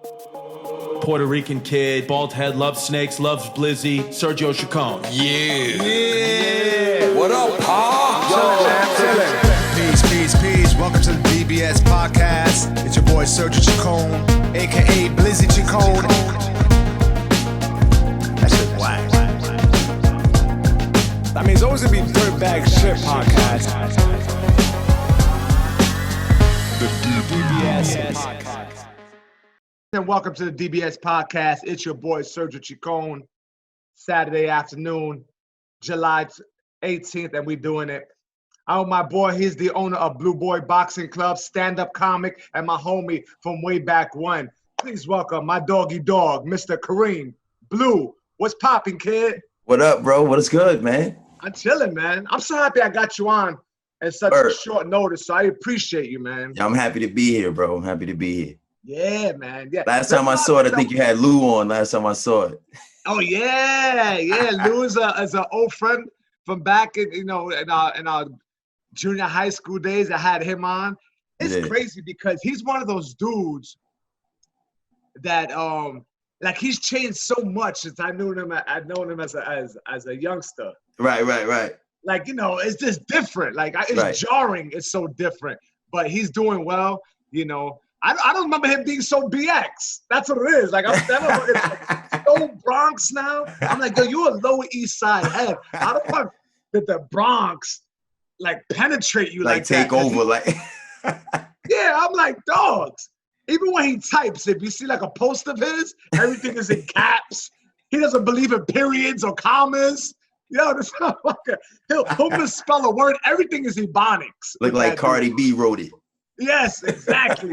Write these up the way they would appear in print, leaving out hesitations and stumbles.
Puerto Rican kid, bald head, loves snakes, loves Blizzy, Sergio Chacon. Yeah. What up, Pa? Peace. Welcome to the DBS podcast. It's your boy Sergio Chacon, aka Blizzy Chacon. That shit whack. I mean, it's always gonna be Dirtbag Shit podcast. The DBS podcast. And welcome to the DBS podcast. It's your boy Sergio Chacon. Saturday afternoon, July 18th, and we doing it. Oh, my boy, he's the owner of Blue Boy Boxing Club, stand-up comic, and my homie from way back when. Please welcome my doggy dog, Mr. Kareem Blue. What's popping, kid? What up, bro? What is good, man? I'm chilling, man. I'm so happy I got you on at such a short notice, so I appreciate you, man. Yeah, I'm happy to be here, bro. I'm happy to be here. Yeah, man. Yeah. Last time I saw it, I think you had Lou on. Last time I saw it. Oh yeah. Lou is an old friend from back in our junior high school days. I had him on. It's crazy because he's one of those dudes that like he's changed so much since I've known him as a youngster. Right. Like, it's just different. Like it's jarring. It's so different. But he's doing well. I don't remember him being so BX. That's what it is. Like it's like so Bronx now. I'm like, yo, you a Lower East Side head. How the fuck did the Bronx like penetrate you like take that? over, like yeah, I'm like, dogs. Even when he types, if you see like a post of his, everything is in caps. He doesn't believe in periods or commas. Yo, this motherfucker, he'll misspell a word. Everything is Ebonics. Look like Cardi B wrote it. Yes, exactly.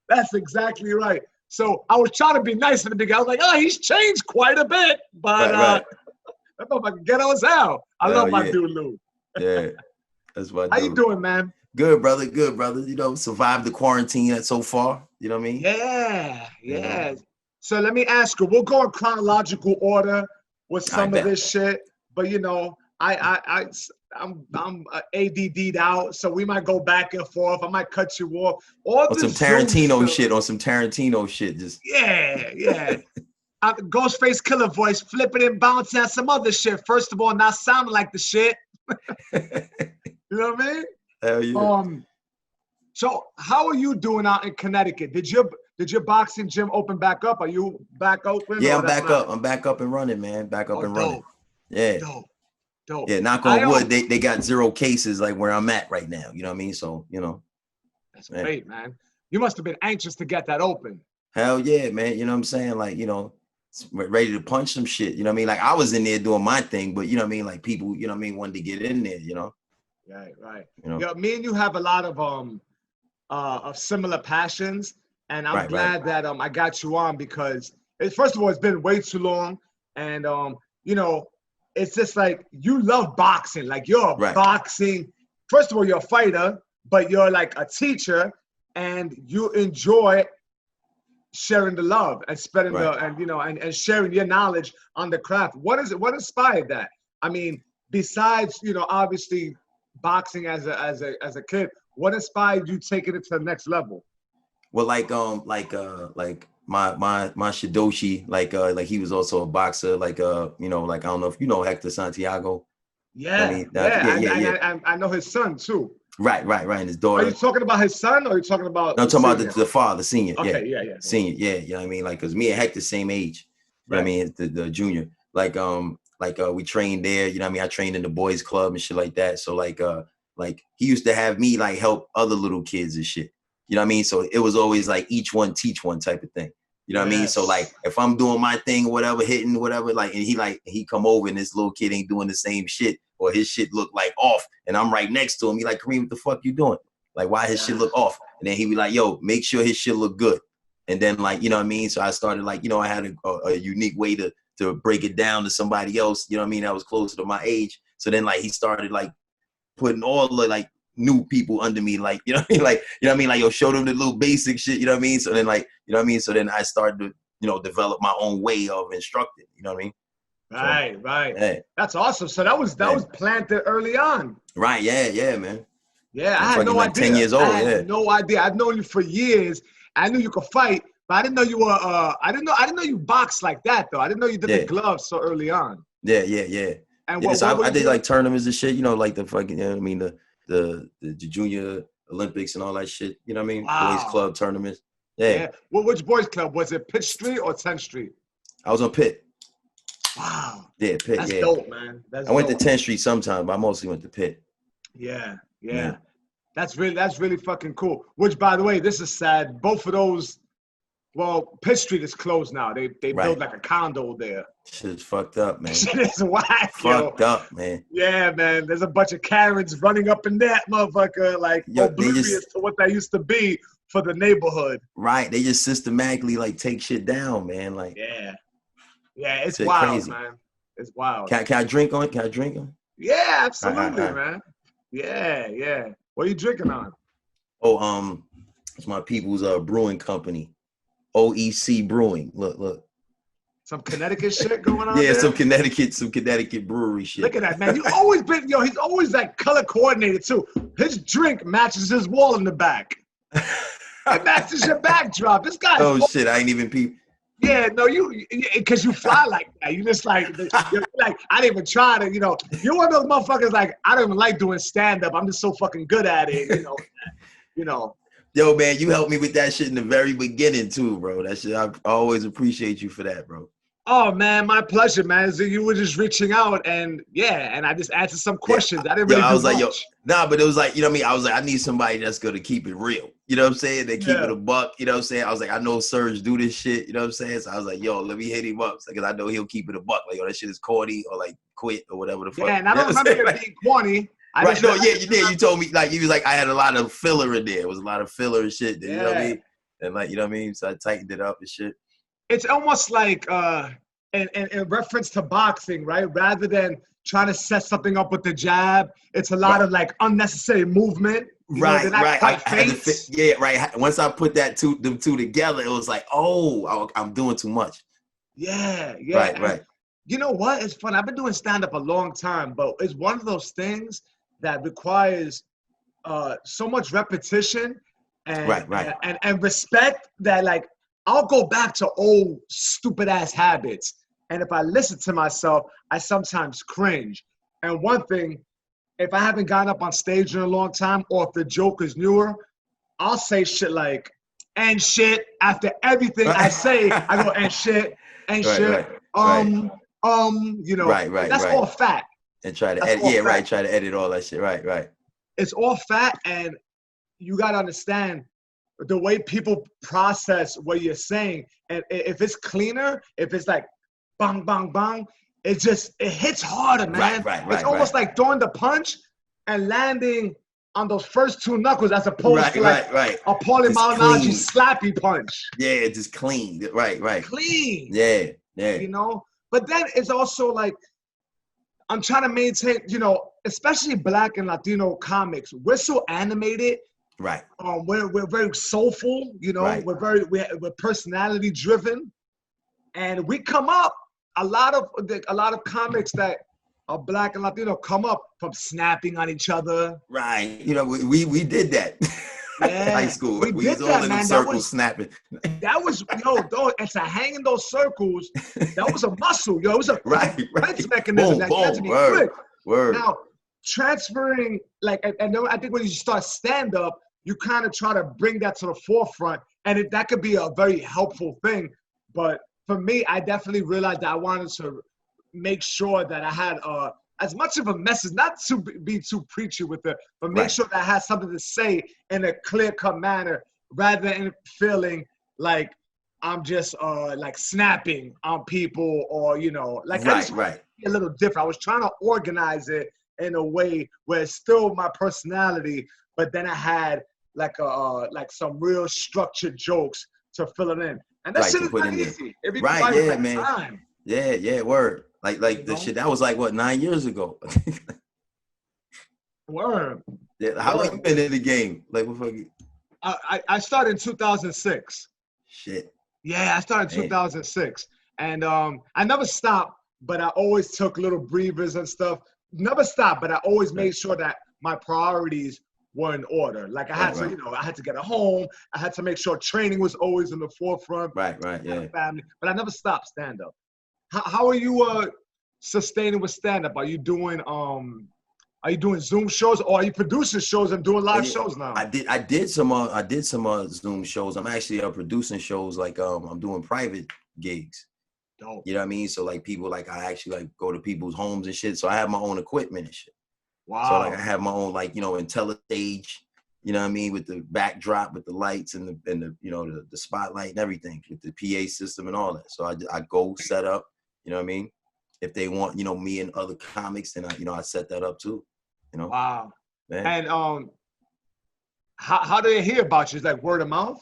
That's exactly right. So I was trying to be nice in the beginning. I was like, oh, he's changed quite a bit. But that motherfucker ghetto as hell. I love my dude, Lou. Yeah, that's what. How you doing, man? Good, brother. Good, brother. Survived the quarantine so far. You know what I mean? Yeah. So let me ask you. We'll go in chronological order with some of this shit. But I'm ADD'd out, so we might go back and forth. I might cut you off. On some Tarantino shit. Just yeah. Ghostface Killer voice flipping and bouncing at some other shit. First of all, not sounding like the shit. You know what I mean? Hell yeah. So how are you doing out in Connecticut? Did your boxing gym open back up? Are you back open? Yeah, I'm back up. I'm back up and running, man. Back up and running. Yeah. Dope. Yeah, knock on wood, they got 0 cases like where I'm at right now. You know what I mean? So, That's great, man. You must have been anxious to get that open. Hell yeah, man. You know what I'm saying? Like, ready to punch some shit. You know what I mean? Like I was in there doing my thing, but you know what I mean? Like people, wanted to get in there, Right. Me and you have a lot of similar passions. And I'm glad that I got you on because first of all, it's been way too long. And it's just like you love boxing. Like you're a boxing. First of all, you're a fighter, but you're like a teacher, and you enjoy sharing the love and spreading and sharing your knowledge on the craft. What inspired that? I mean, besides obviously boxing as a kid, what inspired you taking it to the next level? Well, like my Shidoshi, like he was also a boxer, like I don't know if you know Hector Santiago. Yeah. I know his son too. Right, and his daughter. Are you talking about his son or are you talking about? No, I'm talking about the father, senior. Okay, yeah. Senior, yeah, you know what I mean? Like, cause me and Hector same age. You know what I mean? The junior. Like we trained there, you know what I mean? I trained in the boys club and shit like that. So like he used to have me like help other little kids and shit. You know what I mean? So it was always like each one teach one type of thing. You know what I mean? So like if I'm doing my thing or whatever, hitting whatever, like, and he come over and this little kid ain't doing the same shit or his shit look like off and I'm right next to him. He like, Kareem, what the fuck you doing? Like, why his shit look off? And then he be like, yo, make sure his shit look good. And then like, you know what I mean? So I started like, I had a unique way to break it down to somebody else, you know what I mean? That was closer to my age. So then like, he started like putting all the like new people under me, like, you know what I mean? Like, you know what I mean? Like, yo, show them the little basic shit, you know what I mean? So then like, you know what I mean? So then I started to, develop my own way of instructing, you know what I mean? Right. Yeah. That's awesome. So that was planted early on. Right, yeah, man. Yeah, I had no idea. 10 years old, I had no idea. I've known you for years. I knew you could fight, But I didn't know you were. I didn't know you boxed like that though. I didn't know you did the gloves so early on. Yeah. And Yeah, what so were I you did doing? like tournaments and shit, you know, like the fucking, you know what I mean, the junior Olympics and all that shit, you know what I mean? Boys Wow. club tournaments. Yeah. Yeah. Well, which boys club was it? Pitt Street or 10th Street? I was on Pitt. Wow. Yeah, Pitt, That's yeah. dope, man. I went to 10th Street sometime, but I mostly went to Pitt. Yeah. That's really fucking cool. Which, by the way, this is sad. Both of those, well, Pitt Street is closed now. They built like a condo there. Shit's fucked up, man. Shit is whack, Fucked up, man. Yeah, man. There's a bunch of Karens running up in that motherfucker, like oblivious to what that used to be for the neighborhood. Right. They just systematically like take shit down, man. Like yeah, it's wild, crazy. Man. It's wild. Can I drink on it? Can I drink on it? Yeah, absolutely, man. Yeah. What are you drinking on? Oh, it's my people's brewing company, OEC Brewing. Look. Some Connecticut shit going on. Yeah, there? some Connecticut brewery shit. Look at that, man. You always been, he's always like color coordinated too. His drink matches his wall in the back. It matches your backdrop. This guy. Oh shit, I ain't even peep. Yeah, no, because you fly like that. You just like, you're like, I didn't even try to, you're one of those motherfuckers like, I don't even like doing stand-up. I'm just so fucking good at it, Yo, man, you helped me with that shit in the very beginning too, bro. That shit, I always appreciate you for that, bro. Oh, man, my pleasure, man. So you were just reaching out and I just answered some questions. I didn't really do much. But it was like, you know what I mean? I was like, I need somebody that's going to keep it real. You know what I'm saying? They keep it a buck. You know what I'm saying? I was like, I know Serge do this shit. You know what I'm saying? So I was like, yo, let me hit him up. Because I know he'll keep it a buck. Like, yo, that shit is corny or like quit or whatever the fuck. Yeah, and I don't remember it being corny. You did. You told me, like, you was like, I had a lot of filler in there. It was a lot of filler and shit. You know what I mean? And like, you know what I mean? So I tightened it up and shit. It's almost like in reference to boxing, right? Rather than trying to set something up with the jab, it's a lot of like unnecessary movement. Right. I had to fit, Once I put them two together, it was like, oh, I'm doing too much. Yeah. Right. You know what? It's fun. I've been doing stand-up a long time, but it's one of those things that requires so much repetition and respect that, like, I'll go back to old stupid ass habits. And if I listen to myself, I sometimes cringe. And one thing, if I haven't gotten up on stage in a long time, or if the joke is newer, I'll say shit like, and shit. After everything I say, I go, and shit, and shit. That's all fat. And try to edit, try to edit all that shit. Right. It's all fat, and you got to understand the way people process what you're saying. And if it's cleaner, if it's like bang, bang, bang, it hits harder, man. It's almost like throwing the punch and landing on those first two knuckles as opposed to like a Paulie Malignaggi slappy punch. Yeah, it's just clean. Right. Clean. Yeah. But then it's also like, I'm trying to maintain, especially Black and Latino comics, we're so animated. Right. We're very soulful, we're personality driven. And we come up, a lot of comics that are Black and Latino come up from snapping on each other. Right. We did that. Yeah, high school. We was all that, in a circle snapping. That was, and to hang in those circles, that was a muscle, It was a defense mechanism that had to be quick. Word. Now, transferring, like, and I think when you start stand up, you kind of try to bring that to the forefront, and that could be a very helpful thing. But for me, I definitely realized that I wanted to make sure that I had as much of a message, not to be too preachy with it, but make sure that I had something to say in a clear-cut manner, rather than feeling like I'm just like snapping on people, or like I just want to be a little different. I was trying to organize it in a way where it's still my personality, but then I had like some real structured jokes to fill it in, and that shit is not easy. It requires man. Time. Yeah, word. Like the shit that was like what, 9 years ago. Word. Yeah, how long you been in the game? Like, what fuck? I started in 2006. Shit. Yeah, I started in 2006, and I never stopped, but I always took little breathers and stuff. Never stopped, but I always made sure that my priorities were in order. Like I had to, you know, I had to get a home. I had to make sure training was always in the forefront. Right, yeah. Family, but I never stopped stand up. How are you sustaining with stand up? Are you doing Zoom shows, or are you producing shows and doing live shows now? I did some Zoom shows. I'm actually producing shows, like I'm doing private gigs. Dope. You know what I mean? So like people, like I actually like go to people's homes and shit. So I have my own equipment and shit. Wow. So like I have my own, like, you know, IntelliStage, you know what I mean, with the backdrop, with the lights and the you know, the spotlight and everything, with the PA system and all that. So I go set up, you know what I mean? If they want, you know, me and other comics, then I set that up too. You know? Wow. Man. And how do they hear about you? Is like word of mouth?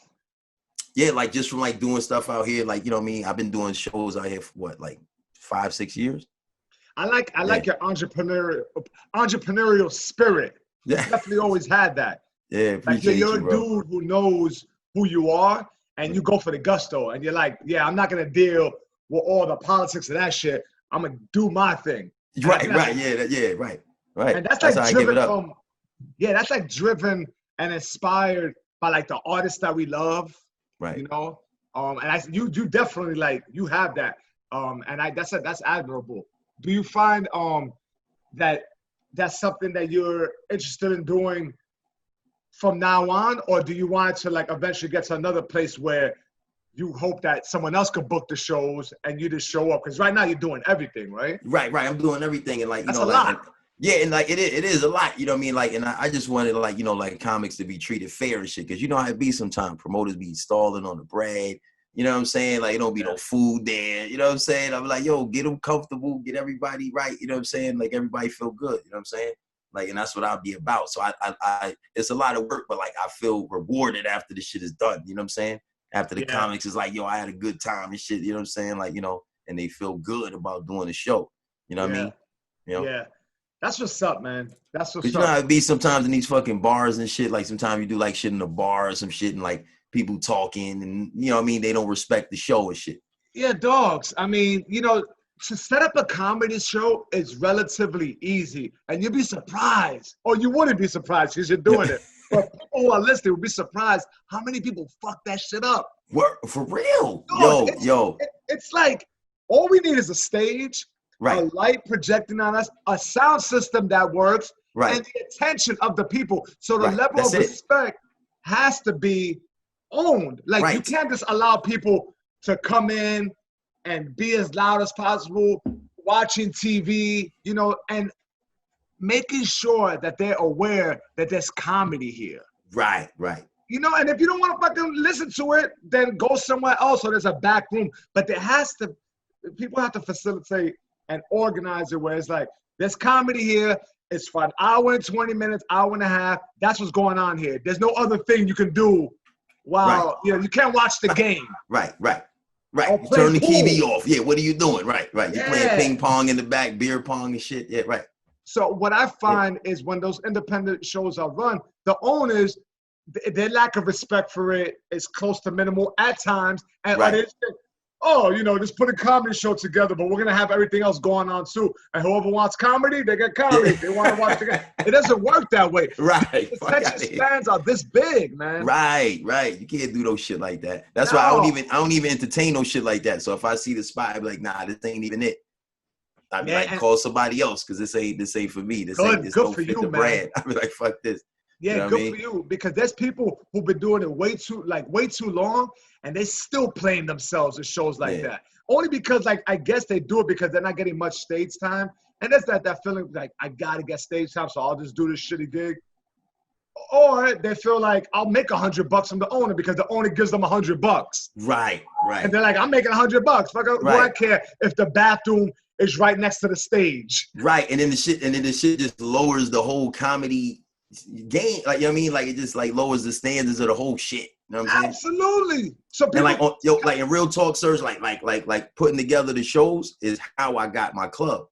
Yeah, like just from like doing stuff out here, like, you know what I mean? I've been doing shows out here for what, like 5-6 years? I like your entrepreneurial spirit. You definitely always had that. Yeah, appreciate you're you, a dude who knows who you are, and you go for the gusto, and you're like, yeah, I'm not gonna deal with all the politics of that shit. I'm gonna do my thing. Right, right. And that's like driven from, that's like driven and inspired by like the artists that we love. Right. You know, and you definitely like you have that. And that's admirable. Do you find that that's something that you're interested in doing from now on, or do you want to like eventually get to another place where you hope that someone else could book the shows and you just show up? Because right now you're doing everything, right? Right. I'm doing everything, and like, you that's know, a like, lot. And like it is a lot, you know what I mean? Like, and I just wanted, like, you know, like comics to be treated fair and shit, because you know how it be sometimes. Promoters be stalling on the bread, you know what I'm saying? Like, it don't be no food there, you know what I'm saying? I'm like, yo, get them comfortable, get everybody right, you know what I'm saying? Like, everybody feel good, you know what I'm saying? Like, and that's what I'll be about. So I it's a lot of work, but like I feel rewarded after the shit is done, you know what I'm saying? After the comics is like, yo, I had a good time and shit, you know what I'm saying? Like, you know, and they feel good about doing the show, you know what I mean? You know? Yeah. That's what's up, man. That's what's up. You know how it be sometimes in these fucking bars and shit. Like sometimes you do like shit in the bar or some shit, and like people talking, and you know what I mean, they don't respect the show and shit. Yeah, dogs. I mean, you know, to set up a comedy show is relatively easy, and you'd be surprised, or you wouldn't be surprised because you're doing it. But people who are listening would be surprised how many people fuck that shit up. What, for real? Dogs, Yo. It's like all we need is a stage. Right. A light projecting on us, a sound system that works, and the attention of the people. So the level of respect has to be owned. Like you can't just allow people to come in and be as loud as possible, watching TV, you know, and making sure that they're aware that there's comedy here. Right. You know, and if you don't want to fucking listen to it, then go somewhere else or there's a back room. But people have to facilitate and organize it where it's like, there's comedy here. It's for an hour and 20 minutes, hour and a half. That's what's going on here. There's no other thing you can do while, you know, you can't watch the game. Right. You turn the TV off. Yeah, what are you doing? Right. You're playing ping pong in the back, beer pong and shit. Yeah, right. So what I find is when those independent shows are run, the owners, their lack of respect for it is close to minimal at times. And you know, just put a comedy show together, but we're going to have everything else going on too. And whoever wants comedy, they get comedy. They want to watch the game. It doesn't work that way. Right. The attention spans are this big, man. Right. You can't do those shit like that. That's why I don't even entertain no shit like that. So if I see the spot, I be like, nah, this ain't even it. I be like, call somebody else, because this ain't for me. This don't fit the brand. I be like, fuck this. Yeah, you know good for you, because there's people who've been doing it way too long, and they still playing themselves in shows like that. Only because, like, I guess they do it because they're not getting much stage time, and there's that feeling like, I gotta get stage time, so I'll just do this shitty gig. Or they feel like, I'll make $100 from the owner because the owner gives them $100. Right. And they're like, I'm making $100. Fuck, do I care if the bathroom is right next to the stage? Right, and then the shit just lowers the whole comedy game, like, you know what I mean? Like, it just like lowers the standards of the whole shit. You know what I'm saying? Absolutely. So people, and like in real talk, Serge, like putting together the shows is how I got my club.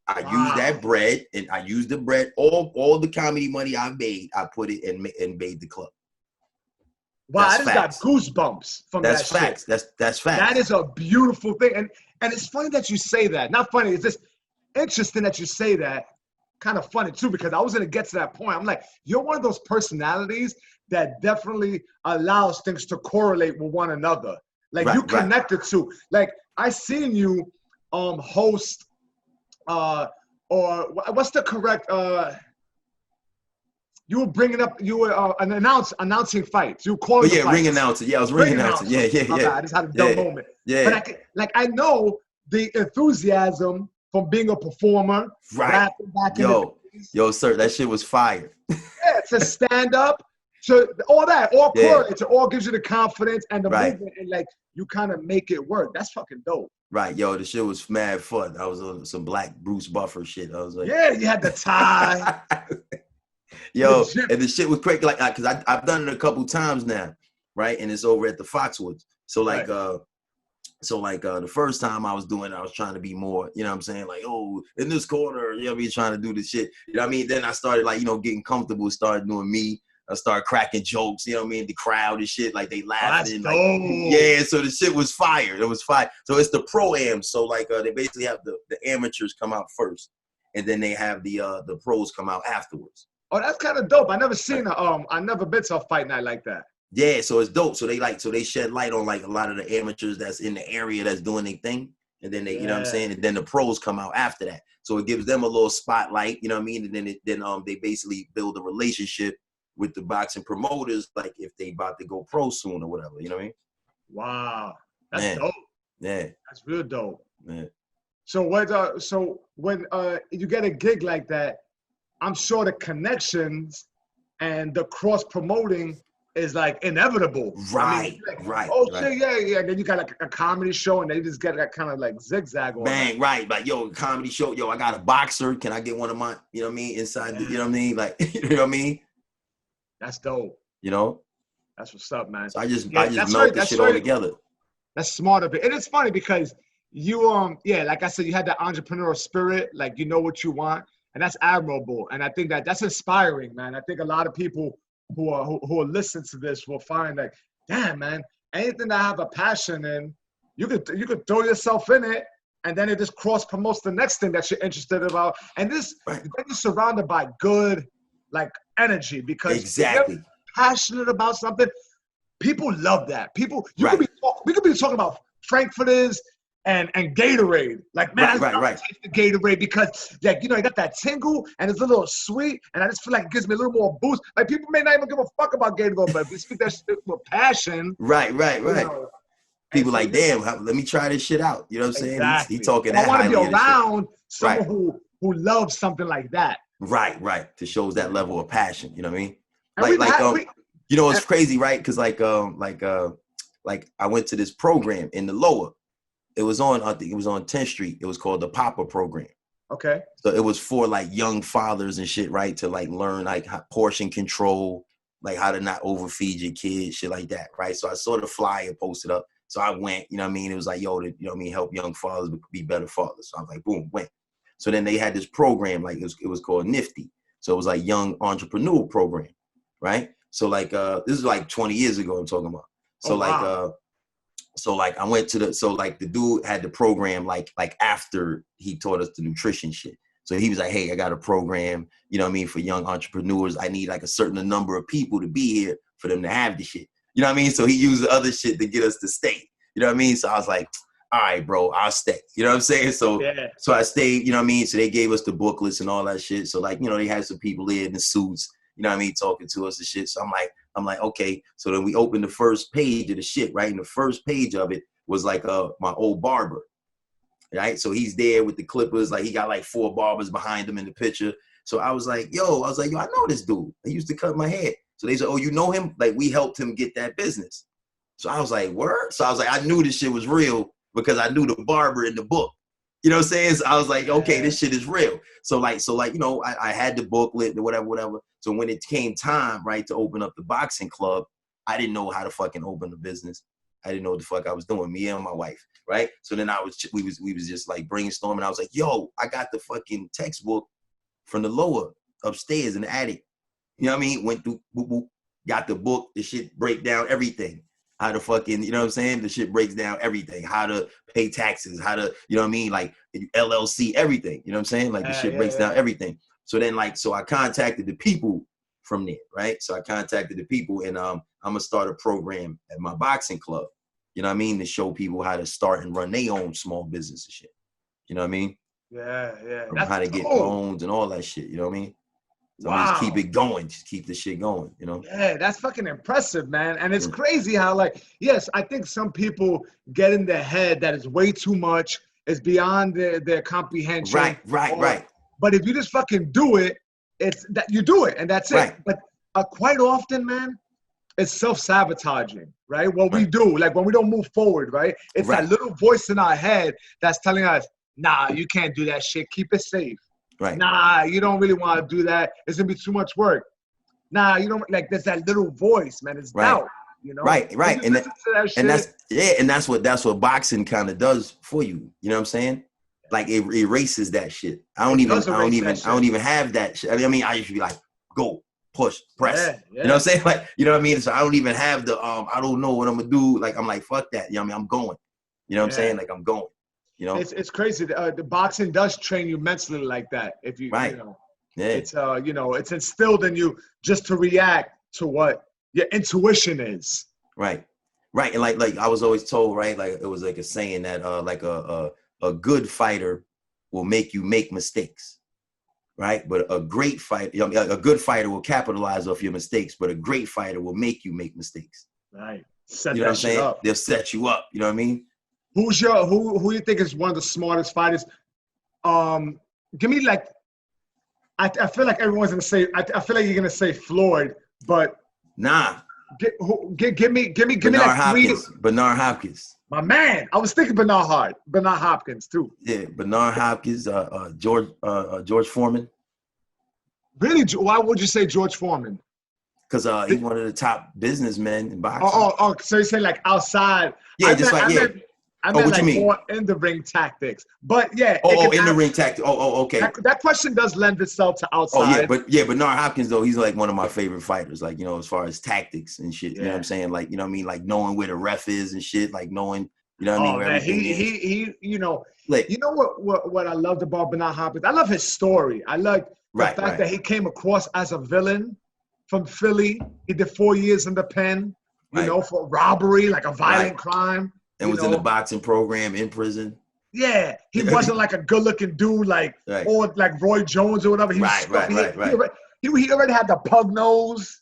I used that bread, and I used the bread. All the comedy money I made, I put it and made the club. Wow, I just got goosebumps from that shit. That's facts. That's facts. That is a beautiful thing, and it's funny that you say that. Not funny. It's just interesting that you say that, kind of funny too, because I was gonna get to that point. I'm like, you're one of those personalities that definitely allows things to correlate with one another. Like you connected to, like I seen you host or what's the correct you were bringing up, you were announcing fights. You were calling fights. Ring announcer. Yeah, I was ring announcer. Yeah. I just had a dumb moment. Yeah. But I know the enthusiasm from being a performer. Right. Yo, sir, that shit was fire. Yeah, to stand up, to all that, all correlates. It all gives you the confidence and the movement, and like you kind of make it work. That's fucking dope. Right, yo, the shit was mad fun. I was on some black Bruce Buffer shit. I was like, yeah, you had the tie. Yo, and the shit was crazy, like, cause I've done it a couple times now, right? And it's over at the Foxwoods. So like, the first time I was doing it, I was trying to be more, you know what I'm saying? Like, oh, in this corner, you know what I mean? Trying to do the shit. You know what I mean? Then I started like, you know, getting comfortable, started doing me. I started cracking jokes, you know what I mean? The crowd and shit, like they laughing. Like, yeah, so the shit was fire. It was fire. So it's the pro-am. So like they basically have the amateurs come out first, and then they have the pros come out afterwards. Oh, that's kind of dope. I never seen I never been to a fight night like that. Yeah, so it's dope. So they shed light on like a lot of the amateurs that's in the area that's doing their thing. And then they, you know what I'm saying? And then the pros come out after that. So it gives them a little spotlight, you know what I mean? And then they basically build a relationship with the boxing promoters, like if they about to go pro soon or whatever, you know what I mean? Wow. That's dope. Yeah. That's real dope. Yeah. So when you get a gig like that, I'm sure the connections and the cross promoting is like inevitable. Right, I mean, right. Oh shit, yeah. And then you got like a comedy show, and they just get that kind of like zigzag on. Bang, right. Like, yo, comedy show. Yo, I got a boxer. Can I get one of my, you know what I mean? Inside, the, you know what I mean? Like, you know what I mean? That's dope. You know? That's what's up, man. So I just melt this shit all together. That's smart of it. And it's funny because you, like I said, you had that entrepreneurial spirit. Like, you know what you want. And that's admirable. And I think that's inspiring, man. I think a lot of people who are listening to this will find like, damn, man, anything that I have a passion in, you could throw yourself in it, and then it just cross promotes the next thing that you're interested about. And then you're surrounded by good, like, energy, because exactly. If you're passionate about something, people love that. We could be talking about Frankfurters and Gatorade. Like, man, I taste the Gatorade because, like, you know, you got that tingle and it's a little sweet, and I just feel like it gives me a little more boost. Like, people may not even give a fuck about Gatorade, but if they speak that shit with passion. Right. You know, people like, damn, let me try this shit out. You know what I'm saying? Exactly. He talking that. I want to be around someone who loves something like that. Right. To shows that level of passion. You know what I mean? You know, it's crazy, right? Because like I went to this program in the Lower. It was on, I think it was on 10th Street. It was called the Papa program. Okay. So it was for like young fathers and shit, right? To like learn like portion control, like how to not overfeed your kids, shit like that, right? So I saw the flyer posted up. So I went, you know what I mean? It was like, yo, you know what I mean? Help young fathers be better fathers. So I was like, boom, went. So then they had this program, like it was called Nifty. So it was like young entrepreneur program, right? So like, this is like 20 years ago I'm talking about. So So I went to the dude had the program like after he taught us the nutrition shit. So he was like, hey, I got a program, you know what I mean, for young entrepreneurs. I need like a certain number of people to be here for them to have the shit. You know what I mean? So he used the other shit to get us to stay. You know what I mean? So I was like, all right, bro, I'll stay. You know what I'm saying? So I stayed, you know what I mean? So they gave us the booklets and all that shit. So like, you know, they had some people there in the suits, you know what I mean, talking to us and shit. So I'm like, okay. So then we opened the first page of the shit, right? And the first page of it was like my old barber, right? So he's there with the clippers. Like he got like 4 barbers behind him in the picture. So I was like, yo, I know this dude. He used to cut my hair. So they said, oh, you know him? Like we helped him get that business. So I was like, word? So I was like, I knew this shit was real because I knew the barber in the book. You know what I'm saying? So I was like, okay, this shit is real. So like, you know, I had the booklet and whatever. So when it came time, right, to open up the boxing club, I didn't know how to fucking open the business. I didn't know what the fuck I was doing, me and my wife, right? So then we was just like brainstorming. I was like, yo, I got the fucking textbook from the Lower upstairs in the attic. You know what I mean? Went through, boop, boop, got the book, the shit break down everything. How to fucking, you know what I'm saying? The shit breaks down everything. How to pay taxes, how to, you know what I mean? Like LLC, everything. You know what I'm saying? Like the shit breaks down everything. So then so I contacted the people from there, right? So I contacted the people, and I'm gonna start a program at my boxing club. You know what I mean? To show people how to start and run their own small business and shit. You know what I mean? Yeah. How to get loans and all that shit. You know what I mean? So I just keep it going. Just keep the shit going, you know? Yeah, that's fucking impressive, man. And it's crazy how, yes, I think some people get in their head that it's way too much. It's beyond their comprehension. Right. But if you just fucking do it, it's that you do it, and that's it. Right. But quite often, man, it's self-sabotaging, right? What we do, like when we don't move forward, right? It's that little voice in our head that's telling us, nah, you can't do that shit. Keep it safe. Right. Nah, you don't really want to do that. It's gonna be too much work. Nah, you don't there's that little voice, man. It's doubt, you know. Right. And that's what boxing kind of does for you. You know what I'm saying? Like it erases that shit. I don't even have that shit. I mean, I used to be like, go, push, press. You know what I'm saying? Like, you know what I mean? So I don't even have the I don't know what I'm gonna do. Like I'm like, fuck that. You know what I mean? I'm going. You know what I'm saying? Like I'm going. You know, it's crazy. The boxing does train you mentally like that. If you, you know, it's you know, it's instilled in you just to react to what your intuition is. Right. And like I was always told, right? Like it was like a saying that like a good fighter will make you make mistakes, right? But a great fighter, you know, a good fighter will capitalize off your mistakes, but a great fighter will make you make mistakes. Right. You know what I'm saying? They'll set you up. You know what I mean? Who you think is one of the smartest fighters? Give me I feel like everyone's gonna say. I feel like you're gonna say Floyd, but nah. Give me Bernard Hopkins. Bernard Hopkins. My man. I was thinking Bernard Hopkins too. Yeah, Bernard Hopkins. George Foreman. Really? Why would you say George Foreman? Because he's one of the top businessmen in boxing. Oh, so you say like outside? Yeah, I meant what you mean? More in the ring tactics, but yeah. In the ring tactics. Okay. That question does lend itself to outside. But Bernard Hopkins though, he's like one of my favorite fighters. Like, you know, as far as tactics and shit. You know what I'm saying? Like, you know what I mean? Like knowing where the ref is and shit. Like knowing, you know what I mean? Where he you know, you know what I loved about Bernard Hopkins? I love his story. I like the fact that he came across as a villain from Philly. He did 4 years in the pen, you know, for robbery, like a violent crime. And was in the boxing program in prison. Yeah, he wasn't like a good-looking dude, or like Roy Jones or whatever. He he already had the pug nose,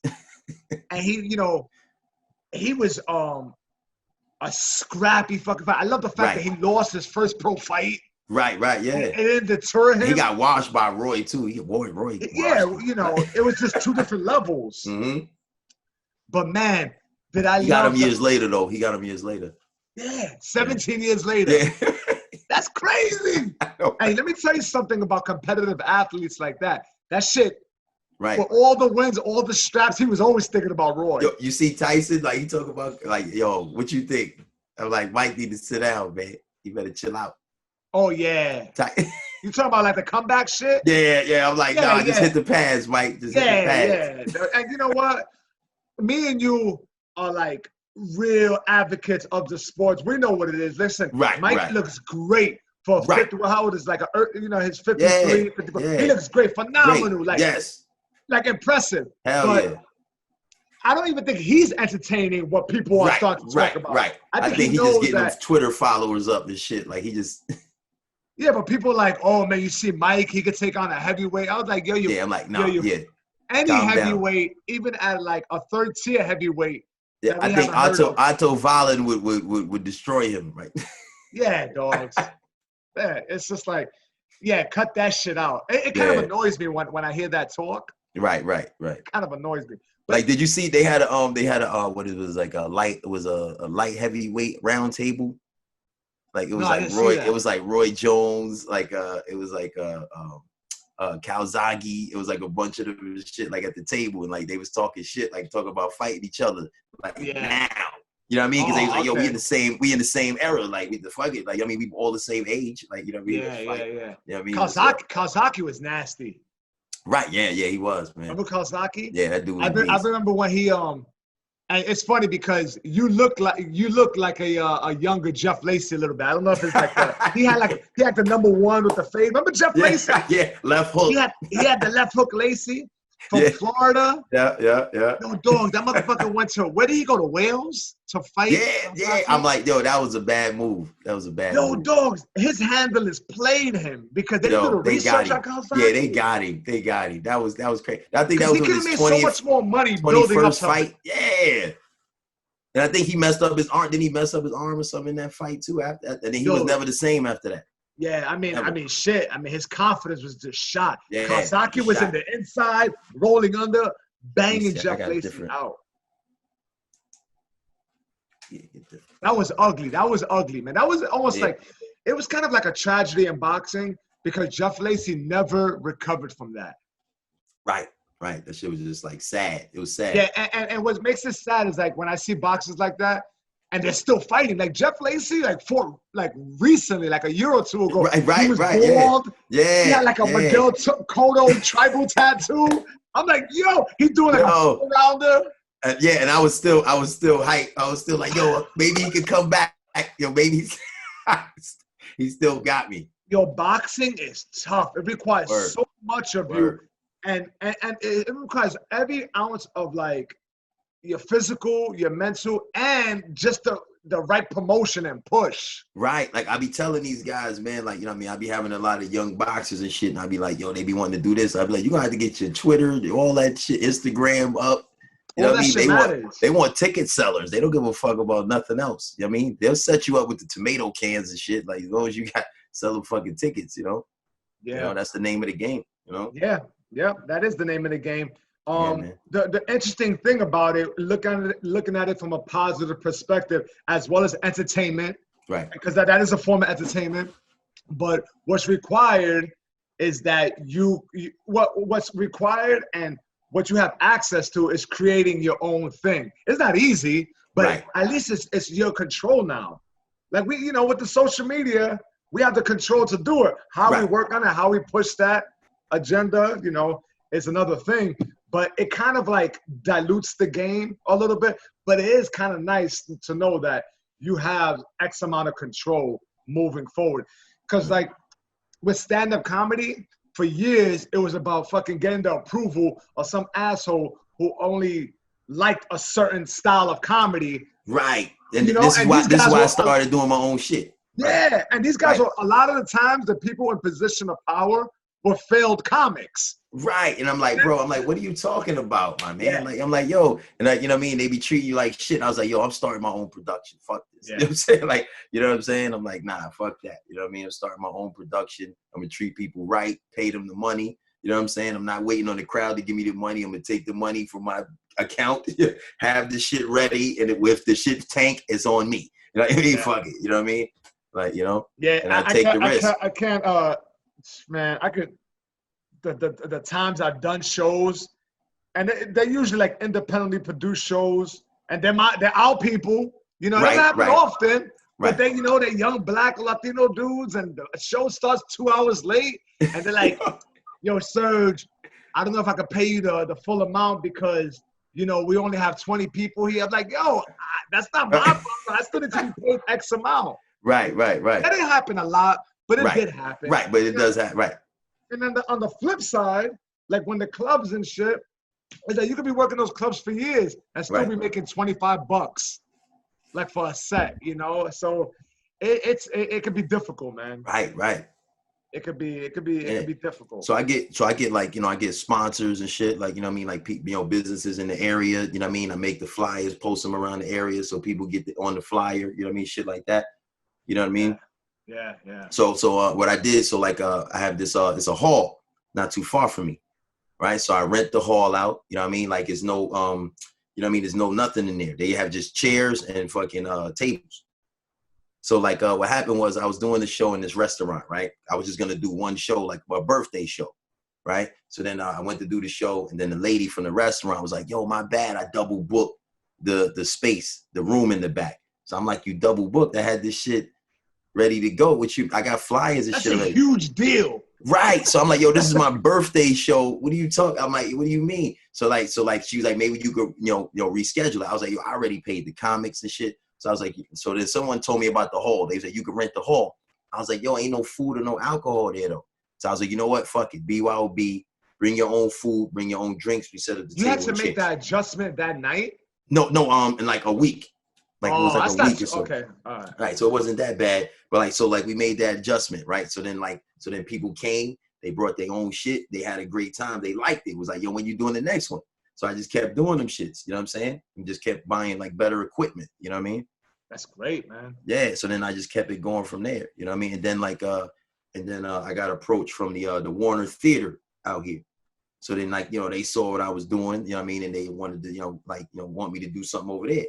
and he was a scrappy fucking fighter. I love the fact that he lost his first pro fight. Right, yeah. It didn't deter him. He got washed by Roy too. Roy. Yeah, you know, it was just two different levels. Mm-hmm. But man, he got him years later though. He got him years later. Yeah, 17 years later. Yeah. That's crazy. Hey, let me tell you something about competitive athletes like that. That shit, for all the wins, all the straps, he was always thinking about Roy. Yo, you see Tyson, like, he talk about, like, yo, what you think? I'm like, Mike need to sit down, man. You better chill out. Oh, yeah. You talking about, like, the comeback shit? Yeah. I'm like, just hit the pads, Mike. Just hit the pads. Yeah. And you know what? Me and you are, like, real advocates of the sports. We know what it is. Listen, Mike looks great for 50. How old is his 53, 54. He looks great, phenomenal. Like impressive. Hell yeah. I don't even think he's entertaining what people are starting to talk about. I think he's just getting those Twitter followers up and shit. Like he just Yeah, but people are like, oh man, you see Mike, he could take on a heavyweight. I was like, I'm like, no, any heavyweight, even at like a third tier heavyweight. Yeah, I think Otto Valen would destroy him, right? Yeah, dogs. Yeah, it's just like, cut that shit out. It kind of annoys me when I hear that talk. Right. It kind of annoys me. But, like, did you see they had what it was like a light heavyweight round table? Like it was like Roy Jones, like it was like Calzaghe. It was like a bunch of them shit like at the table, and like they was talking shit, like talking about fighting each other. Like now, you know what I mean? Because they was like, yo, we in the same era. Like we the fuck it. Like I mean, we all the same age. Like you know what I mean? Yeah. You know what I mean? Calzaghe was nasty. Right? Yeah, he was, man. Remember Calzaghe? Yeah, that dude. I remember when he And it's funny because you look like a younger Jeff Lacey a little bit. I don't know if it's like he had the number 1 with the fade. Remember Jeff Lacey? Yeah, left hook. He had the left hook Lacey from Florida. Yeah. No, dog, that motherfucker went to, where did he go, to Wales to fight? Yeah. I'm like, yo, that was a bad move. Yo, dogs, his handlers played him because they did the research on Kawasaki. Yeah, they got him. That was crazy. I think that was his 20th, so much more money building up fight. Yeah. And I think he messed up his arm. Didn't he mess up his arm or something in that fight too? After, and then he was never the same after that. Yeah, I mean, shit. I mean, his confidence was just shot. Yeah, Kawasaki was in the inside, rolling under, banging Jeff Lacey out. Yeah, that was ugly, man. That was almost like, it was kind of like a tragedy in boxing because Jeff Lacey never recovered from that. Right. That shit was just like sad. It was sad. Yeah, and what makes it sad is like when I see boxers like that, and they're still fighting. Like Jeff Lacey, recently, like a year or two ago, he was bald. Yeah. He had like a Miguel Cotto tribal tattoo. I'm like, yo, he's doing like a all-rounder. And I was still hyped. I was still like, yo, maybe he could come back. Yo, maybe he still got me. Yo, boxing is tough. It requires so much of you. And it requires every ounce of like your physical, your mental, and just the right promotion and push. Right. Like I be telling these guys, man, like, you know what I mean? I be having a lot of young boxers and shit, and I be like, yo, they be wanting to do this. I be like, you gonna have to get your Twitter, all that shit, Instagram up. You know what I mean? They want ticket sellers. They don't give a fuck about nothing else. You know what I mean? They'll set you up with the tomato cans and shit. Like as long as you got selling fucking tickets, you know? Yeah. You know, that's the name of the game, you know? Yeah, that is the name of the game. The interesting thing about it, looking at it from a positive perspective, as well as entertainment, right? Because that is a form of entertainment. But what's required is that what's required and what you have access to is creating your own thing. It's not easy, but at least it's your control now. Like with the social media, we have the control to do it. How we work on it, how we push that agenda, is another thing. But it kind of like dilutes the game a little bit. But it is kind of nice to know that you have X amount of control moving forward. Because like with stand-up comedy, for years, it was about fucking getting the approval of some asshole who only liked a certain style of comedy. Right. And this is why I started doing my own shit. Yeah. And these guys were, a lot of the times, the people in position of power were failed comics. Right. And I'm like, bro, what are you talking about, my man? Yeah. Like, I'm like, yo, and like, you know what I mean? They be treating you like shit. And I was like, yo, I'm starting my own production. Fuck this. Yeah. You know what I'm saying? Like, you know what I'm saying? I'm like, nah, fuck that. You know what I mean? I'm starting my own production. I'm going to treat people right, pay them the money. You know what I'm saying? I'm not waiting on the crowd to give me the money. I'm going to take the money from my account, have the shit ready. And if the shit tank, it's on me. You know what I mean? Fuck it. You know what I mean? Like, Yeah. And I take the risk. I can't, man, I could. The times I've done shows, and they're usually like independently produced shows, and they're our people. They don't happen often, but they, they're young Black Latino dudes, and the show starts 2 hours late, and they're like, "Yo, Serge, I don't know if I could pay you the full amount because we only have 20 people here." I'm like, "Yo, that's not my problem. I still need to be paid X amount." Right. That didn't happen a lot, but it did happen. Right, but it does happen. Right. And then on the flip side, like when the clubs and shit, is that you could be working those clubs for years and still be making $25, like for a set, So it could be difficult, man. Right. It could be difficult. So I get like, I get sponsors and shit, like, like people, businesses in the area, I make the flyers, post them around the area so people get on the flyer, shit like that. You know what I mean? Yeah. So what I did, I have this, it's a hall not too far from me, right? So I rent the hall out, like it's no, there's no nothing in there. They have just chairs and fucking tables. So what happened was I was doing the show in this restaurant, right? I was just gonna do one show, like my birthday show, right? So then I went to do the show, and then the lady from the restaurant was like, "Yo, my bad, I double booked the space, the room in the back." So I'm like, "You double booked? I had this shit ready to go with you. I got flyers and shit. That's a huge deal." Right. So I'm like, yo, this is my birthday show. What are you talking? I'm like, what do you mean? So she was like, maybe you could, reschedule it. I was like, yo, I already paid the comics and shit. So I was like, so then someone told me about the hall. They said, you can rent the hall. I was like, yo, ain't no food or no alcohol there though. So I was like, you know what? Fuck it. BYOB. Bring your own food. Bring your own drinks. We set up the table. You had to make that adjustment that night? No, in like a week. Like it was like a week or so. Okay, all right. Right. So it wasn't that bad. But we made that adjustment, right? So then people came. They brought their own shit. They had a great time. They liked it. It was like, yo, when you doing the next one? So I just kept doing them shits. You know what I'm saying? And just kept buying like better equipment. You know what I mean? That's great, man. Yeah. So then I just kept it going from there. You know what I mean? And then I got approached from the Warner Theater out here. So then they saw what I was doing. You know what I mean? And they wanted to want me to do something over there.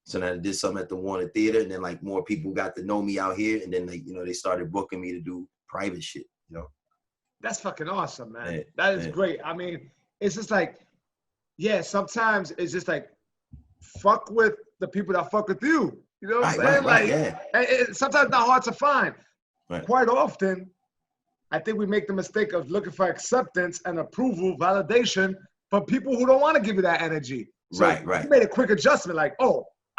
So then I did something at the Warner Theater, and then more people got to know me out here, and then they started booking me to do private shit. That's fucking awesome, man. Yeah, that is great. I mean, it's just sometimes it's just fuck with the people that fuck with you. You know what I'm saying? Yeah. It's sometimes not hard to find. Right. Quite often, I think we make the mistake of looking for acceptance and approval, validation from people who don't want to give you that energy. So right. You made a quick adjustment, I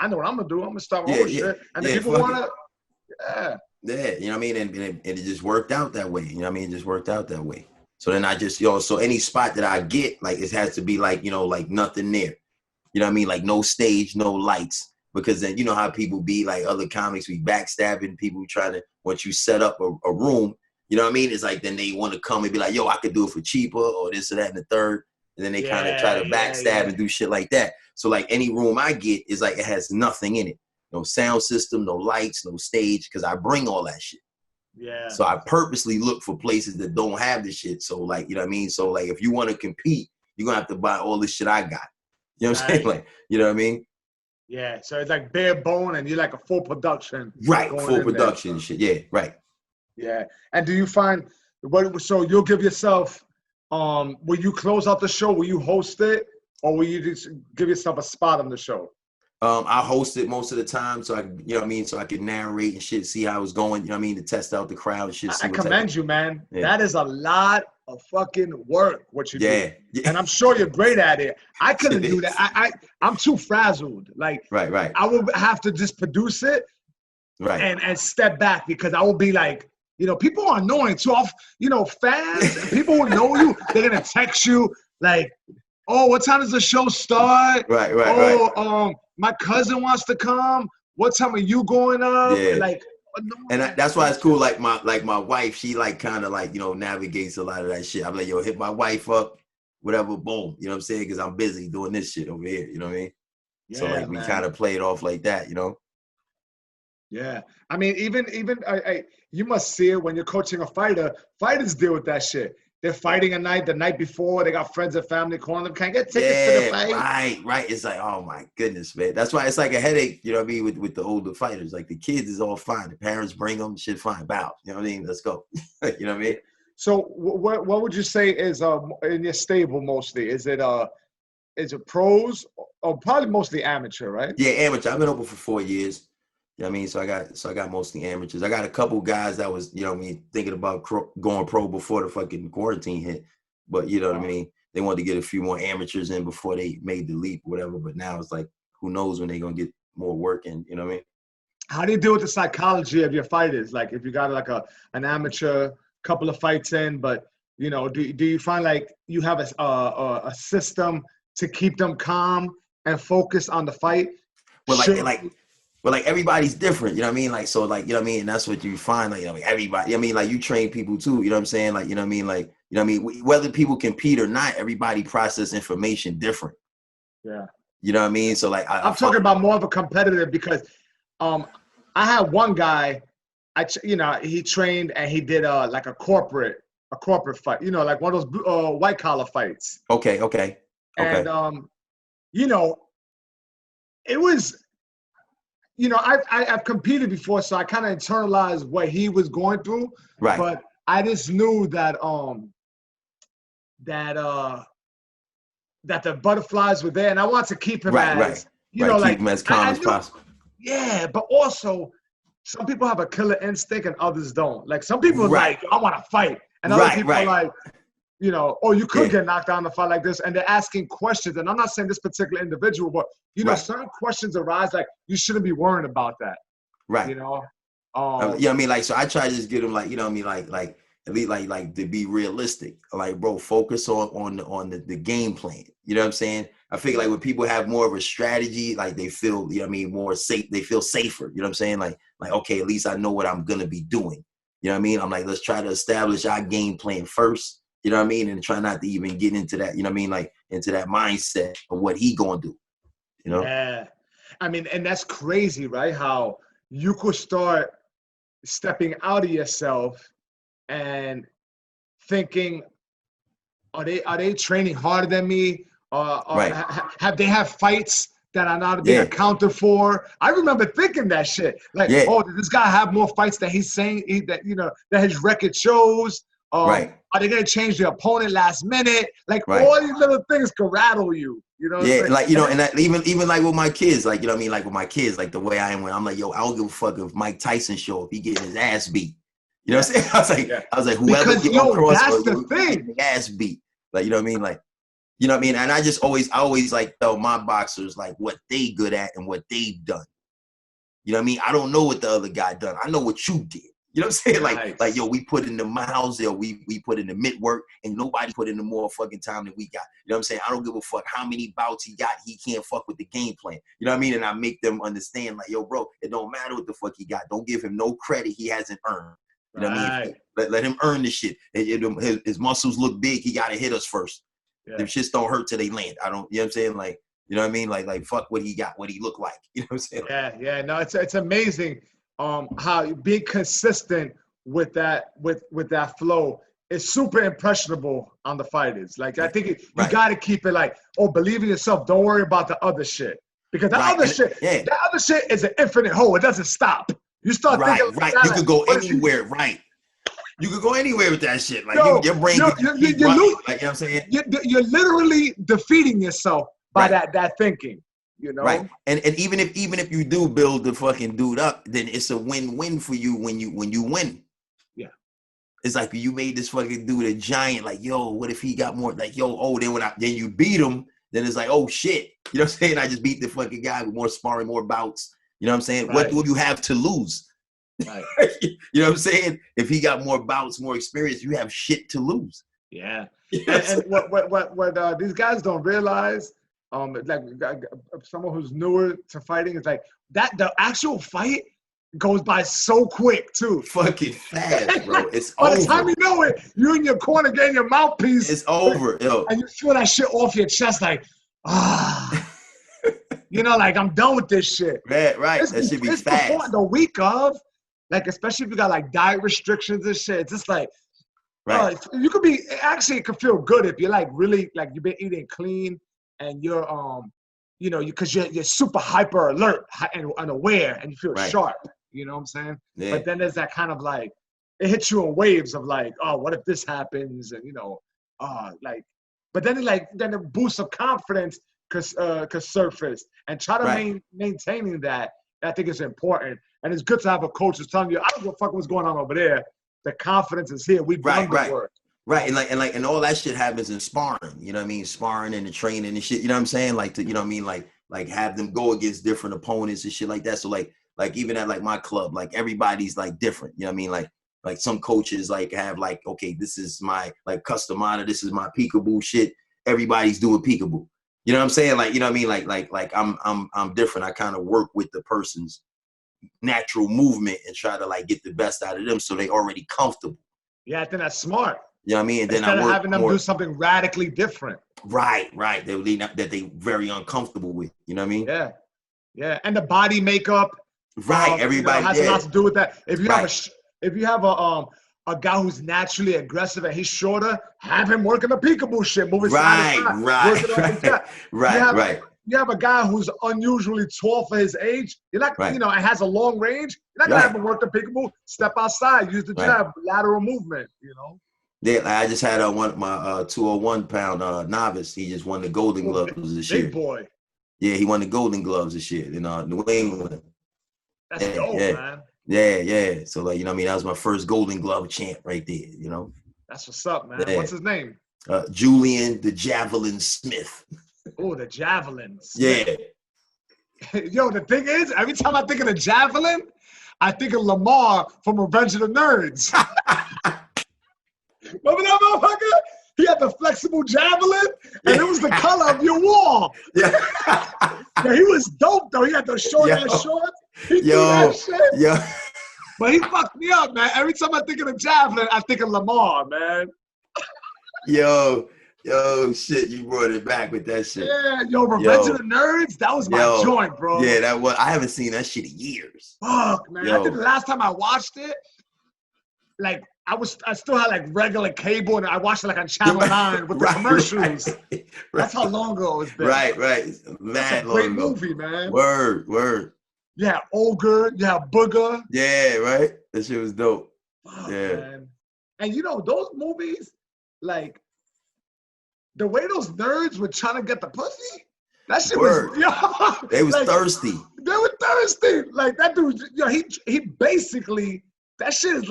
know what I'm gonna do. I'm gonna start my own shit, and the people wanna, Yeah, you know what I mean? And it just worked out that way. You know what I mean? It just worked out that way. So then I just, so any spot that I get, it has to be nothing there. You know what I mean? No stage, no lights. Because then you know how people be other comics be backstabbing people trying to, once you set up a room, you know what I mean? It's then they want to come and be like, yo, I could do it for cheaper or this or that and the third. And then they kind of try to backstab and do shit like that. So any room I get is it has nothing in it. No sound system, no lights, no stage, because I bring all that shit. Yeah. So I purposely look for places that don't have this shit. So you know what I mean? So if you want to compete, you're going to have to buy all this shit I got. You know what I'm saying? You know what I mean? Yeah. So it's bare bone and you're a full production. Right. Full production and shit. Yeah. Right. Yeah. And do you find, so you'll give yourself, will you close out the show? Will you host it? Or will you just give yourself a spot on the show? I host it most of the time, so I, you know what I mean, so I can narrate and shit, see how it's going, you know what I mean, to test out the crowd and shit. I commend you, man. Yeah. That is a lot of fucking work, what you do. Yeah. And I'm sure you're great at it. I couldn't do that. I'm too frazzled. Right. I would have to just produce it and step back because I will be people are annoying too. Fans, people who know you, they're going to text you oh, what time does the show start? Right. My cousin wants to come. What time are you going up? Yeah. And that's why it's cool. My wife, she kind of navigates a lot of that shit. I'm like, yo, hit my wife up, whatever, boom. You know what I'm saying? Because I'm busy doing this shit over here. You know what I mean? Yeah, so we kind of play it off like that, Yeah. I mean, even you must see it when you're coaching a fighter. Fighters deal with that shit. They're fighting the night before. They got friends and family calling them, can't get tickets to the fight. Right. It's oh my goodness, man. That's why it's a headache, you know what I mean, with the older fighters. The kids is all fine. The parents bring them, shit fine. Bow. You know what I mean? Let's go. You know what I mean? So what would you say is in your stable mostly? Is it pros or probably mostly amateur, right? Yeah, amateur. I've been open for 4 years. You know what I mean? So I got mostly amateurs. I got a couple guys that was, you know what I mean, thinking about going pro before the fucking quarantine hit. But you know what I mean? They wanted to get a few more amateurs in before they made the leap or whatever. But now it's who knows when they're going to get more work in, you know what I mean? How do you deal with the psychology of your fighters? If you got an amateur, couple of fights in, but, do you find you have a system to keep them calm and focus on the fight? Well, everybody's different, you know what I mean? You know what I mean? And that's what you find, everybody, you train people too, you know what I'm saying? You know what I mean? Whether people compete or not, everybody process information different. Yeah. You know what I mean? So I'm talking about more of a competitor because I had one guy, he trained and he did a corporate fight, one of those white collar fights. Okay. And, it was, I've competed before, so I kind of internalized what he was going through. Right. But I just knew that the butterflies were there, and I want to keep him keep him as calm as possible. Yeah, but also some people have a killer instinct and others don't. Some people are I want to fight, and other people are you know, or you could get knocked down in a fight like this, and they're asking questions. And I'm not saying this particular individual, but you know, certain questions arise like you shouldn't be worrying about that. Right. You know. You know what I mean? Like, so I try to just get them like, you know what I mean? Like at least like to be realistic. Like, bro, focus on the game plan. You know what I'm saying? I figure like when people have more of a strategy, like they feel, you know what I mean, more safe, they feel safer. You know what I'm saying? Like, okay, at least I know what I'm gonna be doing. You know what I mean? I'm like, let's try to establish our game plan first. You know what I mean? And try not to even get into that, you know what I mean? Like into that mindset of what he gonna do. You know? Yeah. I mean, and that's crazy, right? How you could start stepping out of yourself and thinking, are they training harder than me? Have they have fights that are not being accounted for? I remember thinking that shit. Like, oh, did this guy have more fights that he's saying that, you know, that his record shows? Are they gonna change the opponent last minute? Like all these little things could rattle you. You know? Yeah, like you know, and that, even like with my kids, like you know what I mean, like with my kids, like the way I am when I'm like, yo, I don't give a fuck if Mike Tyson show if he getting his ass beat. You know what I'm saying? I was like, whoever because, that's the thing. Ass beat. Like you know what I mean? Like, you know what I mean? And I always like tell my boxers like what they good at and what they've done. You know what I mean? I don't know what the other guy done. I know what you did. You know what I'm saying? Like, yo, we put in the miles, yo, we put in the mid work, and nobody put in the more fucking time than we got. You know what I'm saying? I don't give a fuck how many bouts he got. He can't fuck with the game plan. You know what I mean? And I make them understand, like, yo, bro, it don't matter what the fuck he got. Don't give him no credit he hasn't earned. You know what I mean? Let him earn the shit. His muscles look big. He got to hit us first. Them shits don't hurt till they land. I don't, you know what I'm saying? Like, you know what I mean? Like fuck what he got, what he look like. You know what I'm saying? Yeah. No, it's amazing how being consistent with that flow is super impressionable on the fighters. Like I think you got to keep it like, believe in yourself. Don't worry about the other shit because that other shit is an infinite hole. It doesn't stop. You start thinking you could go anywhere. You could go anywhere with that shit. Like your brain could keep running. Like you know what I'm saying? You're literally defeating yourself by that thinking. You know? Right. And even if you do build the fucking dude up, then it's a win-win for you when you win. Yeah. It's like you made this fucking dude a giant. Like, yo, what if he got more? Like, yo, then you beat him. Then it's like, oh shit. You know what I'm saying? I just beat the fucking guy with more sparring, more bouts. You know what I'm saying? What do you have to lose? Right. You know what I'm saying? If he got more bouts, more experience, you have shit to lose. Yeah. And what these guys don't realize, like someone who's newer to fighting, is like that the actual fight goes by so quick too. Fucking fast, bro. It's By over. the time you know it, you're in your corner getting your mouthpiece. It's over, yo. And you feel that shit off your chest, like, you know, like I'm done with this shit. Right. That should be fast. Before the week of, like, especially if you got like diet restrictions and shit, it's just like, you could be, actually it could feel good if you're like really, like you've been eating clean and you're, you know, because you're super hyper alert and aware and you feel sharp, you know what I'm saying? Yeah. But then there's that kind of like, it hits you in waves of like, oh, what if this happens? And, you know, like, but then then a boost of confidence could surface and try to maintaining that. I think is important. And it's good to have a coach who's telling you, I don't give a fuck what's going on over there. The confidence is here. We've done the work. Right. And all that shit happens in sparring. You know what I mean? Sparring and the training and shit. You know what I'm saying? Like you know what I mean? Like have them go against different opponents and shit like that. So like even at like my club, like everybody's like different. You know what I mean? Like some coaches like have like, okay, this is my like custom honor, this is my peekaboo shit. Everybody's doing peekaboo. You know what I'm saying? Like, you know what I mean? Like I'm different. I kind of work with the person's natural movement and try to like get the best out of them so they already comfortable. Yeah, I think that's smart. You know what I mean? And then instead of having them do something radically different. Right. That they very uncomfortable with. You know what I mean? Yeah. And the body makeup. Right. Everybody has a lot to do with that. If you have a guy who's naturally aggressive and he's shorter, have him working the peekaboo shit, moving side to side. Right. You have a guy who's unusually tall for his age. You're not, you know, and has a long range. You're not gonna have him work the peekaboo. Step outside, use the jab, lateral movement. You know. Yeah, I just had my 201 pound novice. He just won the Golden Gloves this year. Big boy. Yeah, he won the Golden Gloves this year in New England. That's dope, man. Yeah. So like, you know what I mean? That was my first Golden Glove champ right there, you know? That's what's up, man. Yeah. What's his name? Julian the Javelin Smith. Oh, the Javelins. Yeah. Yo, the thing is, every time I think of the Javelin, I think of Lamar from Revenge of the Nerds. Remember that motherfucker? He had the flexible javelin, and it was the color of your wall. Yeah. Yeah, he was dope, though. He had those short-ass shorts. He threw that shit. Yeah. But he fucked me up, man. Every time I think of the Javelin, I think of Lamar, man. Yo, shit, you brought it back with that shit. Yeah, Revenge of the Nerds, that was my joint, bro. Yeah, that was. I haven't seen that shit in years. Fuck, man. I think the last time I watched it, like, I still had like regular cable, and I watched it like on Channel 9 with the commercials. Right. That's how long ago it's been. Right. Mad long great ago. movie, man. Word. Yeah, Ogre, Booger. Yeah, right. That shit was dope. Oh, yeah. Man. And those movies, like the way those nerds were trying to get the pussy, that shit was they was like, thirsty. They were thirsty. Like that dude, he basically that shit's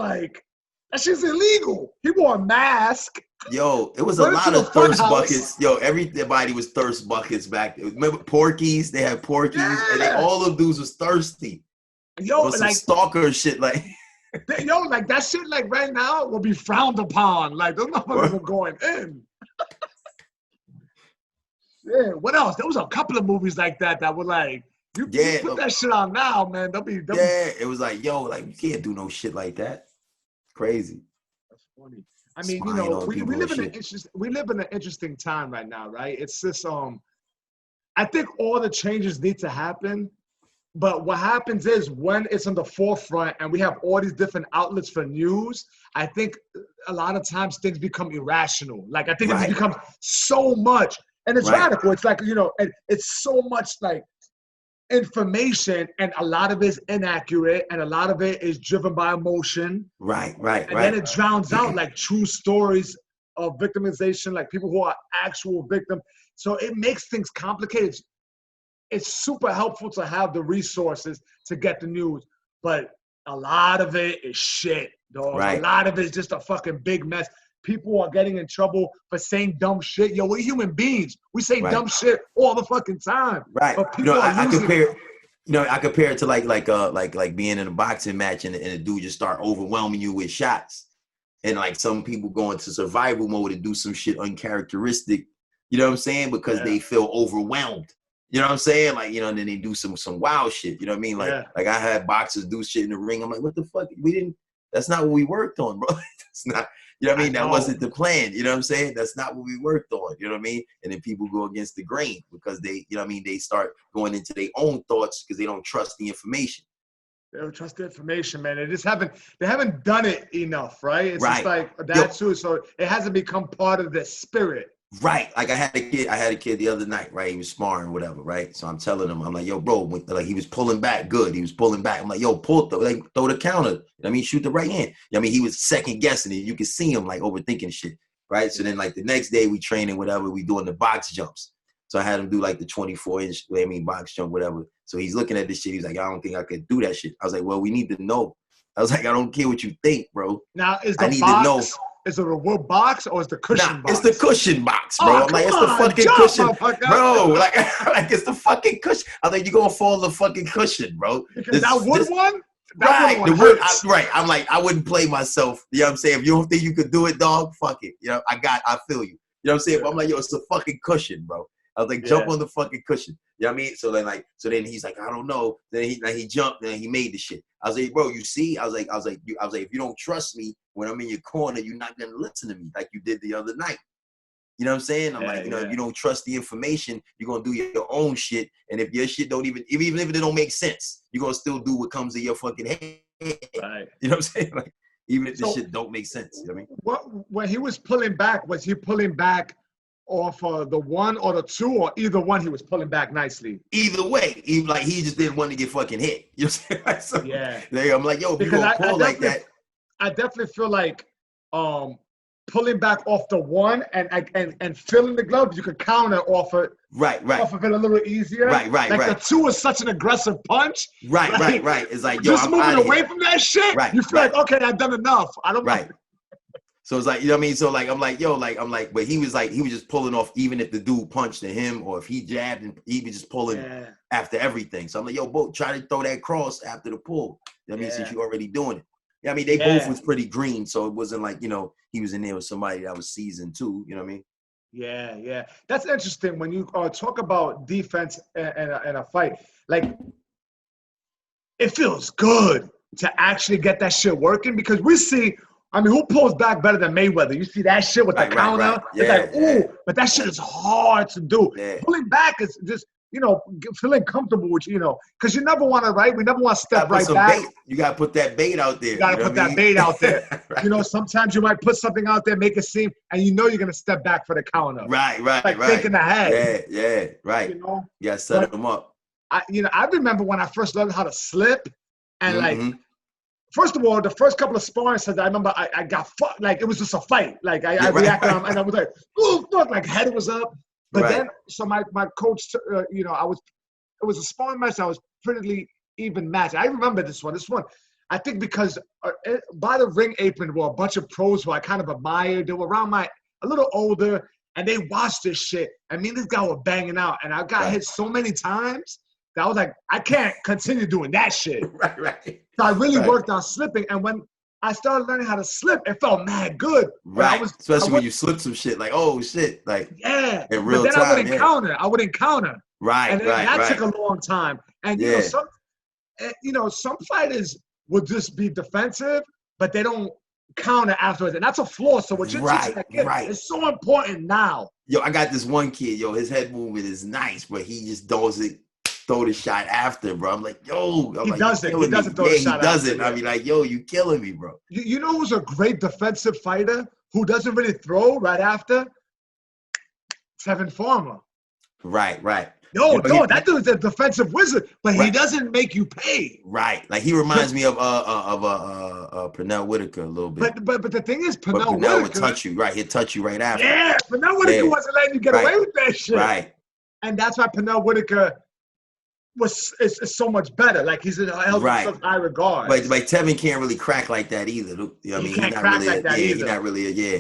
illegal. He wore a mask. Yo, it was a lot of thirst buckets. Yo, everybody was thirst buckets back there. Remember Porky's? They had Porky's, and all of dudes was thirsty. Yo, like some stalker shit, like. Like that shit, like right now, will be frowned upon. Like those motherfuckers were going in. Yeah. What else? There was a couple of movies like that were like, you put that shit on now, man. They'll be. It was like, yo, like you can't do no shit like that. Crazy. That's funny. I mean, we live in an interesting time right now, right? It's just I think all the changes need to happen, but what happens is when it's on the forefront and we have all these different outlets for news, I think a lot of times things become irrational. Like I think it becomes so much, and it's radical. It's like and it's so much like information, and a lot of it is inaccurate, and a lot of it is driven by emotion. Right. And then it drowns out like true stories of victimization, like people who are actual victims. So it makes things complicated. It's super helpful to have the resources to get the news, but a lot of it is shit, dog. Right. A lot of it is just a fucking big mess. People are getting in trouble for saying dumb shit. Yo, we're human beings. We say dumb shit all the fucking time. Right. But people I compare it to like being in a boxing match and a dude just start overwhelming you with shots. And like some people go into survival mode and do some shit uncharacteristic, you know what I'm saying? Because they feel overwhelmed. You know what I'm saying? Like, and then they do some wild shit. You know what I mean? Like I had boxers do shit in the ring. I'm like, what the fuck? That's not what we worked on, bro. That's not. You know what I mean? That wasn't the plan. You know what I'm saying? That's not what we worked on. You know what I mean? And then people go against the grain because they, they start going into their own thoughts because they don't trust the information. They don't trust the information, man. They haven't done it enough, right? It's just like that too. So it hasn't become part of the spirit. Right. Like I had a kid the other night, right? He was sparring, whatever, right? So I'm telling him, I'm like, yo, bro, like he was pulling back good. He was pulling back. I'm like, yo, throw the counter. Shoot the right hand. He was second guessing it. You could see him like overthinking shit, right? So then like the next day we training, whatever, we doing the box jumps. So I had him do like the 24-inch, box jump, whatever. So he's looking at this shit. He's like, I don't think I could do that shit. I was like, well, we need to know. I was like, I don't care what you think, bro. Now, I need to know. Is it a wood box or is the cushion box? It's the cushion box, bro. I'm like, it's the fucking cushion, bro. Like it's the fucking cushion. I think you're gonna fall the fucking cushion, bro. Because that wood one? Right, the wood. Right. I'm like, I wouldn't play myself. You know what I'm saying? If you don't think you could do it, dog, fuck it. I feel you. You know what I'm saying? But I'm like, yo, it's a fucking cushion, bro. I was like, jump on the fucking cushion. You know what I mean? So then he's like, I don't know. Then he jumped and he made the shit. I was like, bro, you see? I was like, if you don't trust me when I'm in your corner, you're not gonna listen to me like you did the other night. You know what I'm saying? I'm like, if you don't trust the information, you're gonna do your own shit. And if your shit don't even if it don't make sense, you're gonna still do what comes in your fucking head. Right. You know what I'm saying? Like, even if this shit don't make sense. You know what I mean? When he was pulling back, was he pulling back off the one or the two, or either one he was pulling back nicely? Either way, he just didn't want to get fucking hit. You know what I'm saying? So, I'm like, yo, if you gonna pull like that. I definitely feel like pulling back off the one and filling the glove, you could counter off it. Right. Off of it a little easier. Right. The two is such an aggressive punch. Right. It's like, yo, just moving away from that shit. Right. You feel like, okay, I've done enough. I don't. Right. So it's like, you know what I mean? So like, I'm like, but he was just pulling off, even if the dude punched at him or if he jabbed, and he was just pulling after everything. So I'm like, yo, Bo, try to throw that cross after the pull. You know what I mean? Since you're already doing it. Yeah, I mean, they both was pretty green. So it wasn't like, you know, he was in there with somebody that was seasoned too. You know what I mean? Yeah. That's interesting when you talk about defense and a fight. Like, it feels good to actually get that shit working because we see, I mean, who pulls back better than Mayweather? You see that shit with the counter? Right. It's like, ooh, but that shit is hard to do. Yeah. Pulling back is just, you know, feeling comfortable with, you know, because you never want to, right? We never want to step right back. Bait. You got to put that bait out there. You got to put that bait out there. Right. You know, sometimes you might put something out there, make it seem, and you know you're going to step back for the counter. Right. Like thinking ahead. Yeah, right. You know? You got to set them up. I remember when I first learned how to slip and like, first of all, the first couple of sparring sessions, I remember I got fucked. Like, it was just a fight. Like, I reacted and I was like, oh, fuck, like head was up. But then, so my coach, you know, it was a sparring match. I was pretty even match. I remember this one. I think because by the ring apron were a bunch of pros who I kind of admired. They were around a little older, and they watched this shit. And me and this guy were banging out. And I got hit so many times that I was like, I can't continue doing that shit. Right. So I really worked on slipping. And when I started learning how to slip, it felt mad good. Right. Especially when you slip some shit, like, oh shit, like in real time. But then I would encounter. Right. And that took a long time. And you know, some fighters will just be defensive, but they don't counter afterwards. And that's a flaw. So what you're teaching that kid is so important now. Yo, I got this one kid, his head movement is nice, but he just doesn't throw the shot after, bro. I'm like, yo. He doesn't throw the shot after. He doesn't. I mean, like, yo, you killing me, bro. You know who's a great defensive fighter who doesn't really throw right after? Tevin Farmer. Right. No, that dude's a defensive wizard, but he doesn't make you pay. Right. Like, he reminds me of Pernell Whitaker a little bit. But the thing is, Pernell Whitaker would touch you, right? He'd touch you right after. Yeah, Pernell Whitaker wasn't letting you get away with that shit. Right. And that's why Pernell Whitaker is so much better. Like, he's held in such high regard. But Tevin can't really crack like that either. You know what I mean? He can't crack like that either.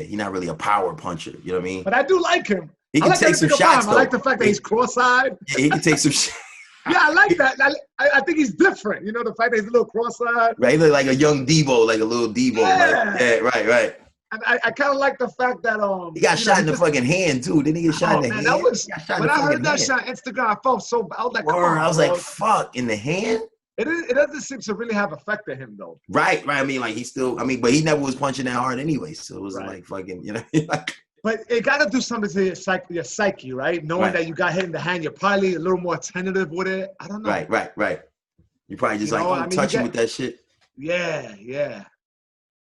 He's not really a power puncher. You know what I mean? But I do like him. He can take some shots, though. I like the fact that he's cross-eyed. Yeah, he can take some shots. Yeah, I like that. I think he's different. You know, the fact that he's a little cross-eyed. Right, he look like a young Debo, like a little Debo. Yeah, right. And I kind of like the fact that he got shot in the fucking hand too. Didn't he get shot in the hand? When I heard that shot on Instagram, I felt so bad. I was like, I was like, fuck, in the hand? It doesn't seem to really have affected him though. Right. I mean, like but he never was punching that hard anyway. So it was like fucking, you know. But it got to do something to your psyche, right? Knowing that you got hit in the hand, you're probably a little more tentative with it. I don't know. Right. You probably just touching with that shit. Yeah.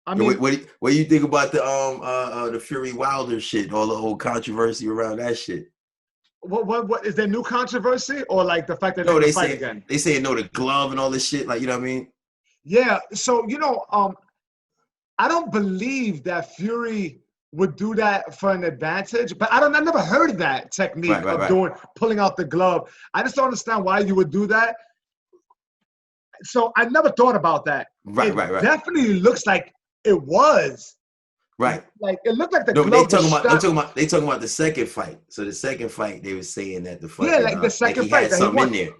I mean, what do you think about the Fury Wilder shit? All the whole controversy around that shit. What is there new controversy or like the fact that they fight again? They say the glove and all this shit, like, you know what I mean? Yeah. So I don't believe that Fury would do that for an advantage, but I never heard of that technique of pulling out the glove. I just don't understand why you would do that. So I never thought about that. Right. Definitely looks like it was. Right. Like it looked like the glove they talking about the second fight. So the second fight, they were saying that the fight. Yeah, like the second fight. Had something in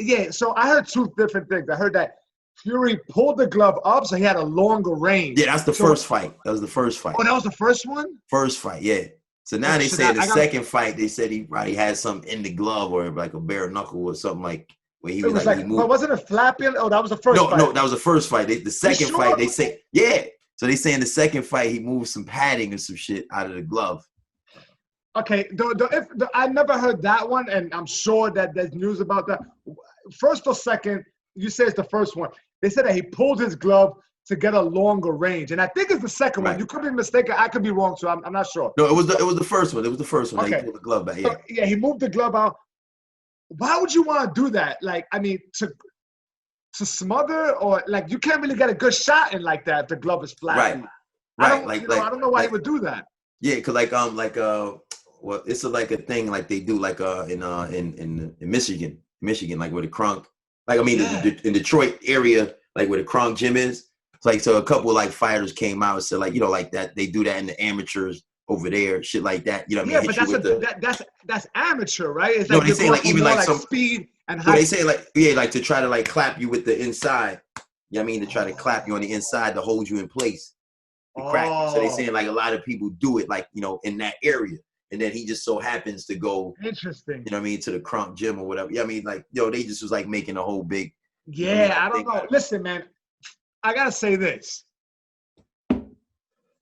there. So I heard two different things. I heard that Fury pulled the glove up, so he had a longer range. Yeah, that's the first fight. That was the first fight. Oh, that was the first one? First fight, yeah. So now they say the second fight, they said he probably had something in the glove or like a bare knuckle or something like where he was like he moved. But wasn't it flapping? Oh, that was the first fight. No, that was the first fight. The second fight, they say, yeah. So they say in the second fight, he moved some padding or some shit out of the glove. Okay, I never heard that one, and I'm sure that there's news about that. First or second, you say it's the first one. They said that he pulled his glove to get a longer range, and I think it's the second one. You could be mistaken. I could be wrong, so I'm not sure. No, it was the first one. It was the first one. Okay. He pulled the glove back. Yeah. So, he moved the glove out. Why would you want to do that? Like, I mean, to smother or like you can't really get a good shot in like that if the glove is flat. Right. I don't know why he would do that. Yeah, because well, it's like a thing like they do like in Michigan, like where the Kronk. Like, I mean, in Detroit area, like where the Kronk gym is, So a couple of like fighters came out and said like, you know, like that they do that in the amateurs over there, shit like that. You know what I mean? Yeah, but that's amateur, right? It's no, like they say like even like some speed and so high. they say like like to try to like clap you with the inside. You know what I mean? To try to clap you on the inside to hold you in place. To crack you. So they saying like a lot of people do it like, you know, in that area. And then he just so happens to go, interesting. You know what I mean, to the Crunk gym or whatever. Yeah, I mean, like, yo, they just was like making a whole big. Yeah, I don't know. Listen, man, I gotta say this.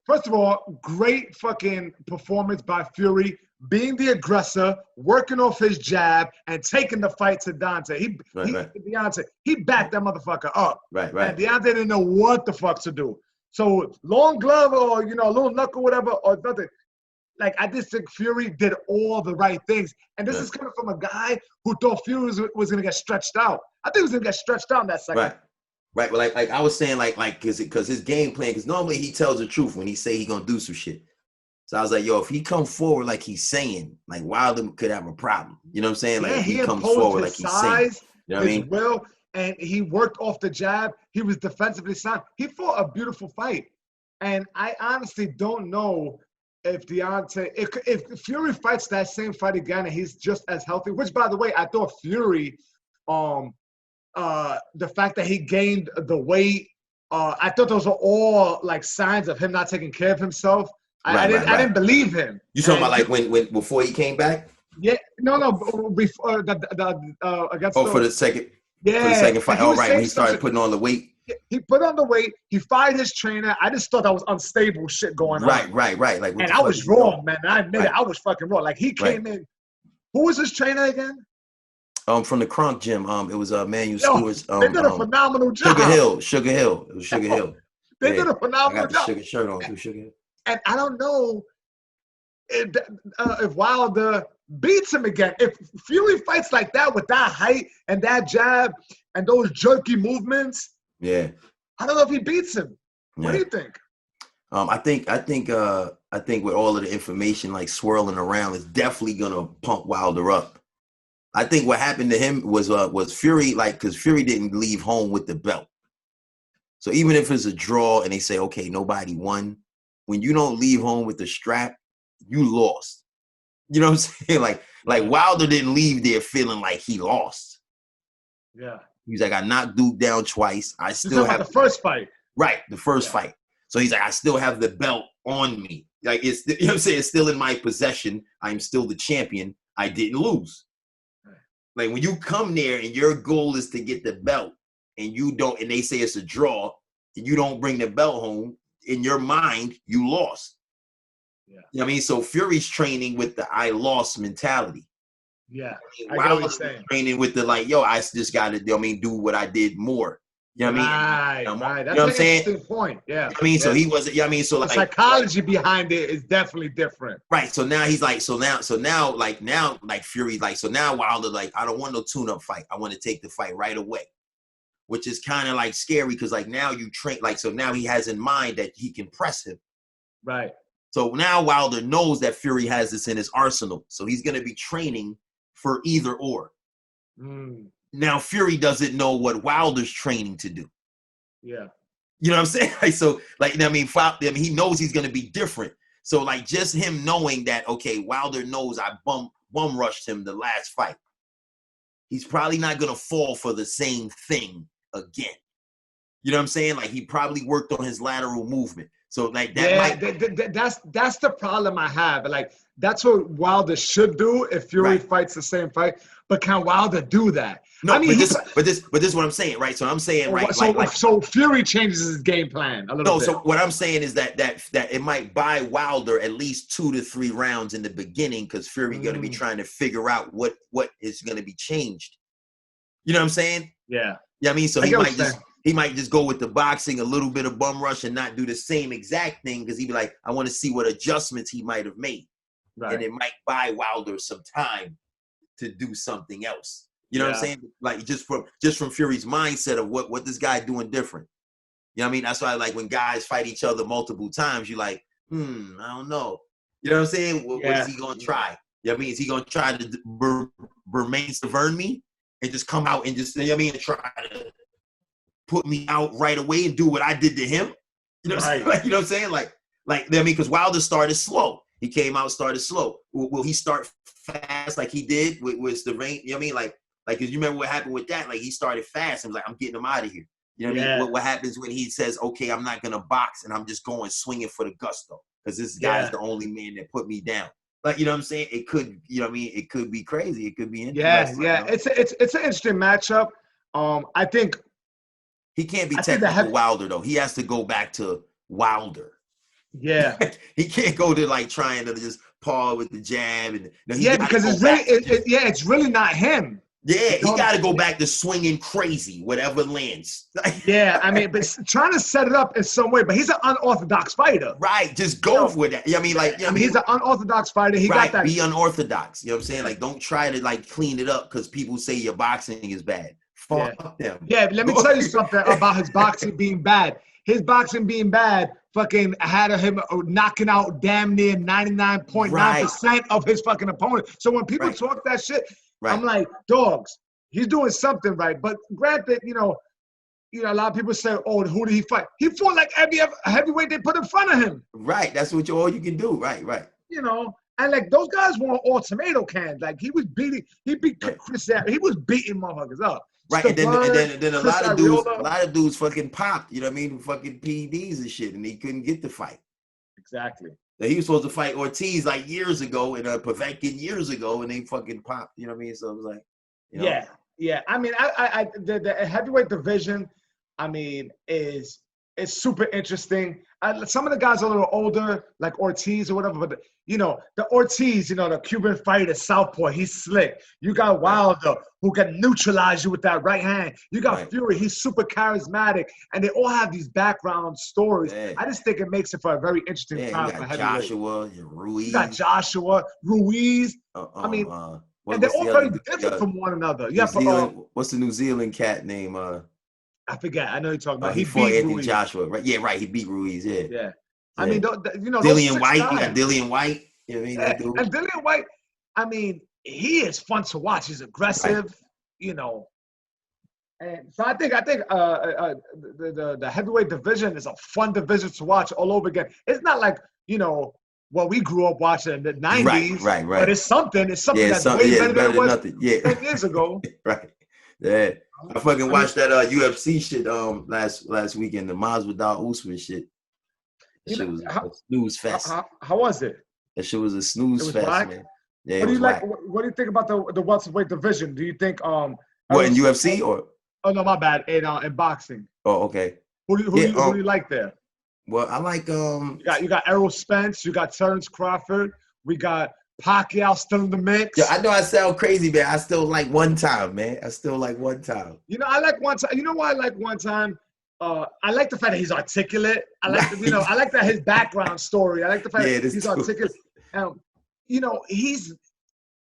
First of all, great fucking performance by Fury, being the aggressor, working off his jab, and taking the fight to Deontay. Deontay, he backed that motherfucker up. Right. And Deontay didn't know what the fuck to do. So long glove or, you know, a little knuckle, whatever, or nothing. Like, I just think Fury did all the right things. And this is coming from a guy who thought Fury was going to get stretched out. I think he was going to get stretched out in that second. Right. Well, like I was saying, because his game plan, because normally he tells the truth when he say he going to do some shit. So I was like, yo, if he come forward like he's saying, like Wilder could have a problem. You know what I'm saying? Like, if he comes forward like he's saying. You know what I mean? Will, and he worked off the jab. He was defensively sound. He fought a beautiful fight. And I honestly don't know if Deontay, if Fury fights that same fight again and he's just as healthy, which, by the way, I thought Fury, the fact that he gained the weight, I thought those were all like signs of him not taking care of himself. I didn't believe him. You talking about like when before he came back? Yeah, no, before against. Oh, for the second. Yeah, for the second fight. All right, when he started putting on the weight. He put on the weight. He fired his trainer. I just thought that was unstable shit going on. Right. Like, and I was wrong, man. I admit it. I was fucking wrong. Like, he came in. Who was his trainer again? From the Crunk gym. It was Manuel Stewart's. They did a phenomenal job. Sugar Hill. It was Sugar Hill. They did a phenomenal job. I got the Sugar shirt on too. Sugar Hill. And I don't know if Wilder beats him again. If Fury fights like that with that height and that jab and those jerky movements. Yeah. I don't know if he beats him. What do you think? I think with all of the information like swirling around, it's definitely gonna pump Wilder up. I think what happened to him was Fury, like, because Fury didn't leave home with the belt. So even if it's a draw and they say, okay, nobody won, when you don't leave home with the strap, you lost. You know what I'm saying? Like Wilder didn't leave there feeling like he lost. Yeah. He's like, I knocked Duke down twice. I still have the first fight. Right, the first fight. So he's like, I still have the belt on me. Like, it's, you know what I'm saying? It's still in my possession. I'm still the champion. I didn't lose. Right. Like, when you come there and your goal is to get the belt and you don't, and they say it's a draw, and you don't bring the belt home, in your mind, you lost. Yeah. You know what I mean? So Fury's training with the I lost mentality. Yeah. I get what you're saying. Training with the like, yo, I just got to, do what I did more. You know what I mean? Right. That's you know an what I'm saying? interesting point. Yeah. I mean, so he wasn't. Yeah, I mean, so the like psychology behind it is definitely different. Right. So now he's like, so now, Fury, like, so now Wilder, like, I don't want no tune-up fight. I want to take the fight right away, which is kind of like scary because like now you train, like, so now he has in mind that he can press him. Right. So now Wilder knows that Fury has this in his arsenal. So he's going to be training for either or. Now Fury doesn't know what Wilder's training to do. Yeah. You know what I'm saying? Like, so, like, I mean, he knows he's going to be different. So, like, just him knowing that, okay, Wilder knows I bum rushed him the last fight. He's probably not going to fall for the same thing again. You know what I'm saying? Like, he probably worked on his lateral movement. So, like, that's the problem I have. Like, that's what Wilder should do if Fury fights the same fight. But can Wilder do that? No, I mean, but this is what I'm saying, right? So I'm saying, right? So Fury changes his game plan a little bit. So what I'm saying is that it might buy Wilder at least 2 to 3 rounds in the beginning because Fury going to be trying to figure out what is going to be changed. You know what I'm saying? Yeah. Yeah, I mean, so he might just go with the boxing, a little bit of bum rush, and not do the same exact thing because he'd be like, I want to see what adjustments he might have made, and it might buy Wilder some time to do something else. You know what I'm saying? Like just from Fury's mindset of what this guy doing different. You know what I mean? That's why like when guys fight each other multiple times, you're like, I don't know. You know what I'm saying? What is he gonna try? You know what I mean? Is he gonna try to remain Severn me and just come out and just, you know what I mean, and try to put me out right away and do what I did to him. You know what I'm saying? Right. You know what I'm saying? Like, I mean, because Wilder started slow. He came out, started slow. Will he start fast like he did with the rain? You know what I mean? Like, because you remember what happened with that? Like, he started fast and was like, I'm getting him out of here. You know what I mean? What happens when he says, okay, I'm not going to box and I'm just going swinging for the gusto because this guy's the only man that put me down. Like, you know what I'm saying? It could, you know what I mean? It could be crazy. It could be interesting. Yeah. It's an interesting matchup. I think he can't be technical Wilder though. He has to go back to Wilder. Yeah. He can't go to like trying to just paw with the jab and because it's really not him. Yeah, he got to go back to swinging crazy, whatever lands. Yeah, I mean, but trying to set it up in some way. But he's an unorthodox fighter. Right, just go for that. I mean, like, he's an unorthodox fighter. He got that. Be unorthodox. You know what I'm saying? Like, don't try to like clean it up because people say your boxing is bad. Fuck them. Yeah, let me tell you something about his boxing being bad. His boxing being bad fucking had him knocking out damn near 99.9% of his fucking opponent. So when people talk that shit, I'm like, dogs, he's doing something right. But granted, you know, a lot of people say, oh, who did he fight? He fought like every heavyweight they put in front of him. Right, that's all you can do. Right. You know, and like those guys weren't all tomato cans. Like he beat Chris Arrow. He was beating motherfuckers up. Right, and then a lot of dudes fucking popped, you know what I mean? Fucking PEDs and shit, and he couldn't get the fight. Exactly. He was supposed to fight Ortiz like years ago and Povetkin years ago, and they fucking popped, you know what I mean? So it was like, you know. Yeah. I mean, the heavyweight division, I mean, is super interesting. Some of the guys are a little older, like Ortiz or whatever, but the Ortiz, the Cuban fighter, southpaw, he's slick. You got Wilder, who can neutralize you with that right hand. You got Fury, he's super charismatic, and they all have these background stories. Yeah. I just think it makes it for a very interesting time for heavyweight. Ruiz. You got Joshua, Ruiz. I mean, and they're all very different from one another. What's the New Zealand cat name? I forget. I know you're talking about. He fought Anthony Ruiz. Joshua, right? Yeah, right. He beat Ruiz. Yeah. I mean, Dillian White. You got Dillian White. You know what I mean? And Dillian White, I mean, he is fun to watch. He's aggressive, And so I think the heavyweight division is a fun division to watch all over again. It's not like what we grew up watching in the 90s. Right. But it's something. It's something that's way better than it was 10 years ago. Right. Yeah. I fucking watched that UFC shit last weekend, the Masvidal Usman shit. That shit was a snooze fest. How was it? That shit was a snooze fest, man. Yeah, what do you like? What do you think about the welterweight division? Do you think what in UFC or? Oh no, my bad. In boxing. Oh, okay. Who do you like there? Well, I like You got Errol Spence. You got Terrence Crawford. We got Pacquiao still in the mix. Yeah, I know I sound crazy, man. I still like One Time, man. I still like One Time. I like One Time. You know why I like One Time? I like the fact that he's articulate. I like I like that his background story. I like the fact that he's articulate.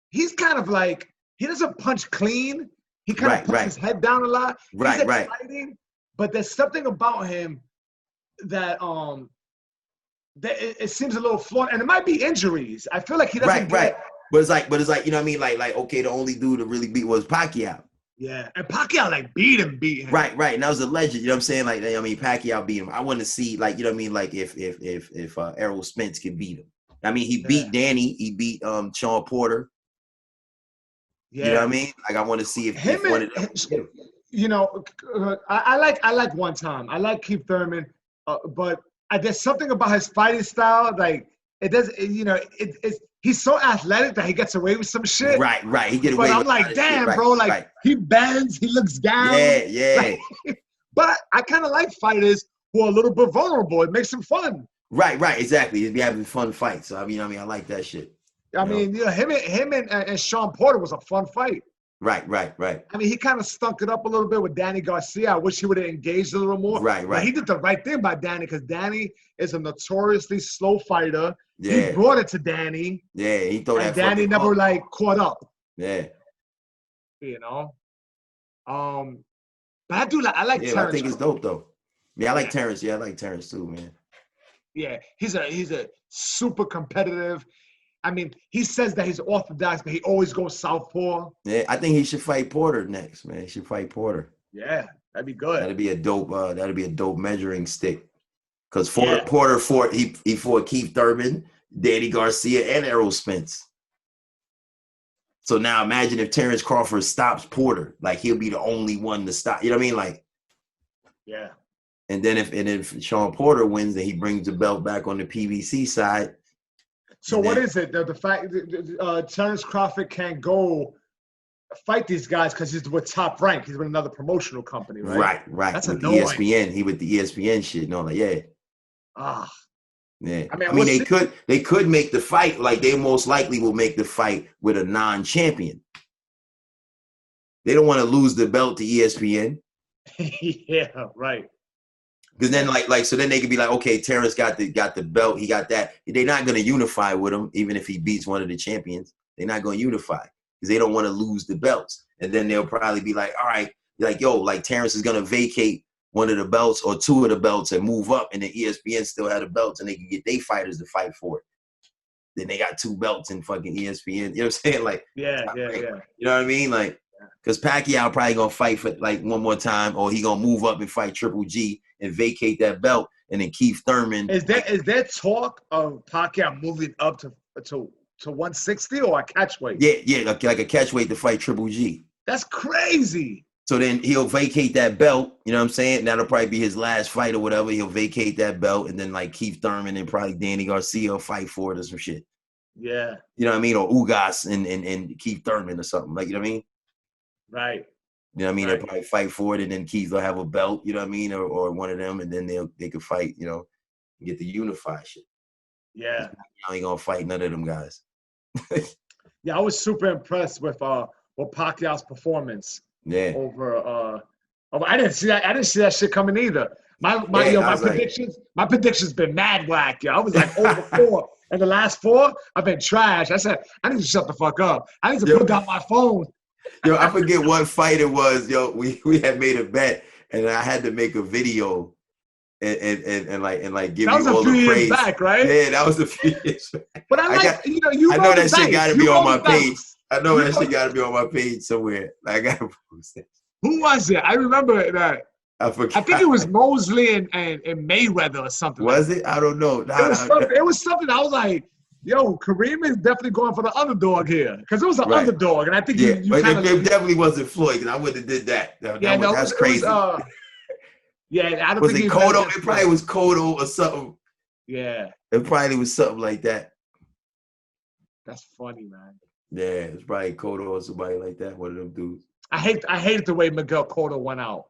He's kind of like, he doesn't punch clean. He kind of puts his head down a lot. He's exciting, but there's something about him that it seems a little flawed, and it might be injuries. I feel like he doesn't But it's like, you know what I mean? Like, okay, the only dude to really beat was Pacquiao. Yeah, and Pacquiao beat him. Right, and that was a legend. You know what I'm saying? Like, I mean, Pacquiao beat him. I want to see, like, you know what I mean? Like, if Errol Spence can beat him. I mean, he beat Danny. He beat Sean Porter. Yeah. You know what I mean? Like, I want to see if one of them. I like One Time. I like Keith Thurman, but there's something about his fighting style, like it does. He's so athletic that he gets away with some shit. Right. He get away. But I'm like, damn, bro. Like he bends, he looks down. Yeah. But I kind of like fighters who are a little bit vulnerable. It makes them fun. Right. Exactly. You'd be having fun fights. So I mean, I like that shit. I mean, him and Sean Porter was a fun fight. Right. I mean, he kind of stunk it up a little bit with Danny Garcia. I wish he would have engaged a little more. Right. But he did the right thing by Danny, because Danny is a notoriously slow fighter. Yeah. He brought it to Danny. Yeah, he thought that. And Danny never caught up. Yeah. But I do I like Terrence. I think it's dope though. Yeah, I like Terrence. Yeah, I like Terrence too, man. Yeah, he's a super competitive. I mean, he says that he's orthodox, but he always goes southpaw. Yeah, I think he should fight Porter next, man. He should fight Porter. Yeah, That'd be good. That'd be a dope measuring stick. Because Porter fought Keith Thurman, Danny Garcia, and Errol Spence. So now imagine if Terrence Crawford stops Porter, like he'll be the only one to stop. You know what I mean? Like, yeah. And then if Sean Porter wins, then he brings the belt back on the PBC side. So what is it? The fact Terrence Crawford can't go fight these guys because he's with Top Rank. He's with another promotional company, right? Right. That's with annoying. The ESPN. He with the ESPN shit and all that. Yeah. Yeah. I mean, they could make the fight, like they most likely will make the fight with a non-champion. They don't want to lose the belt to ESPN. Yeah, right. Because then so then they could be like, okay, Terrence got the belt, he got that. They're not gonna unify with him, even if he beats one of the champions. They're not gonna unify because they don't want to lose the belts. And then they'll probably be like, all right, like, yo, like Terrence is gonna vacate one of the belts or two of the belts and move up, and then ESPN still had the belts and they can get their fighters to fight for it. Then they got two belts in fucking ESPN. You know what I'm saying? Like, yeah. You know what I mean? Like, because Pacquiao probably gonna fight for like one more time, or he gonna move up and fight Triple G and vacate that belt, and then Keith Thurman. Is there talk of Pacquiao moving up to 160 or a catchweight? Yeah, like a catchweight to fight Triple G. That's crazy. So then he'll vacate that belt, you know what I'm saying? That'll probably be his last fight or whatever. He'll vacate that belt, and then like Keith Thurman and probably Danny Garcia will fight for it or some shit. Yeah. You know what I mean? Or Ugas and Keith Thurman or something. Like, you know what I mean? Right. You know what I mean? Right. They'll probably fight for it, and then Keith will have a belt, you know what I mean? Or one of them, and then they could fight, you know, and get the unify shit. Yeah. I ain't gonna fight none of them guys. Yeah, I was super impressed with Pacquiao's performance. Yeah. Over I didn't see that shit coming either. My predictions been mad whack, yo. I was like over 4. And the last 4, I've been trash. I said, I need to shut the fuck up. I need to put down my phone. Yo, I forget what fight it was. Yo, we had made a bet, and I had to make a video and give you all the praise. That was a few years back, right? Yeah, that was a few years back. But I know that shit got to be on my page. I know that shit got to be on my page somewhere. I got to post it. Who was it? I remember that. I forgot. I think it was Mosley and Mayweather or something. Was it? I don't know. It was something. I was like, yo, Kareem is definitely going for the underdog here. Because it was an underdog. And I think you kind of... It definitely wasn't Floyd, because I wouldn't have did that. That's crazy. I don't was think it Cotto? It probably was Cotto or something. Yeah. It probably was something like that. That's funny, man. Yeah, it's probably Cotto or somebody like that, one of them dudes. I hated the way Miguel Cotto went out.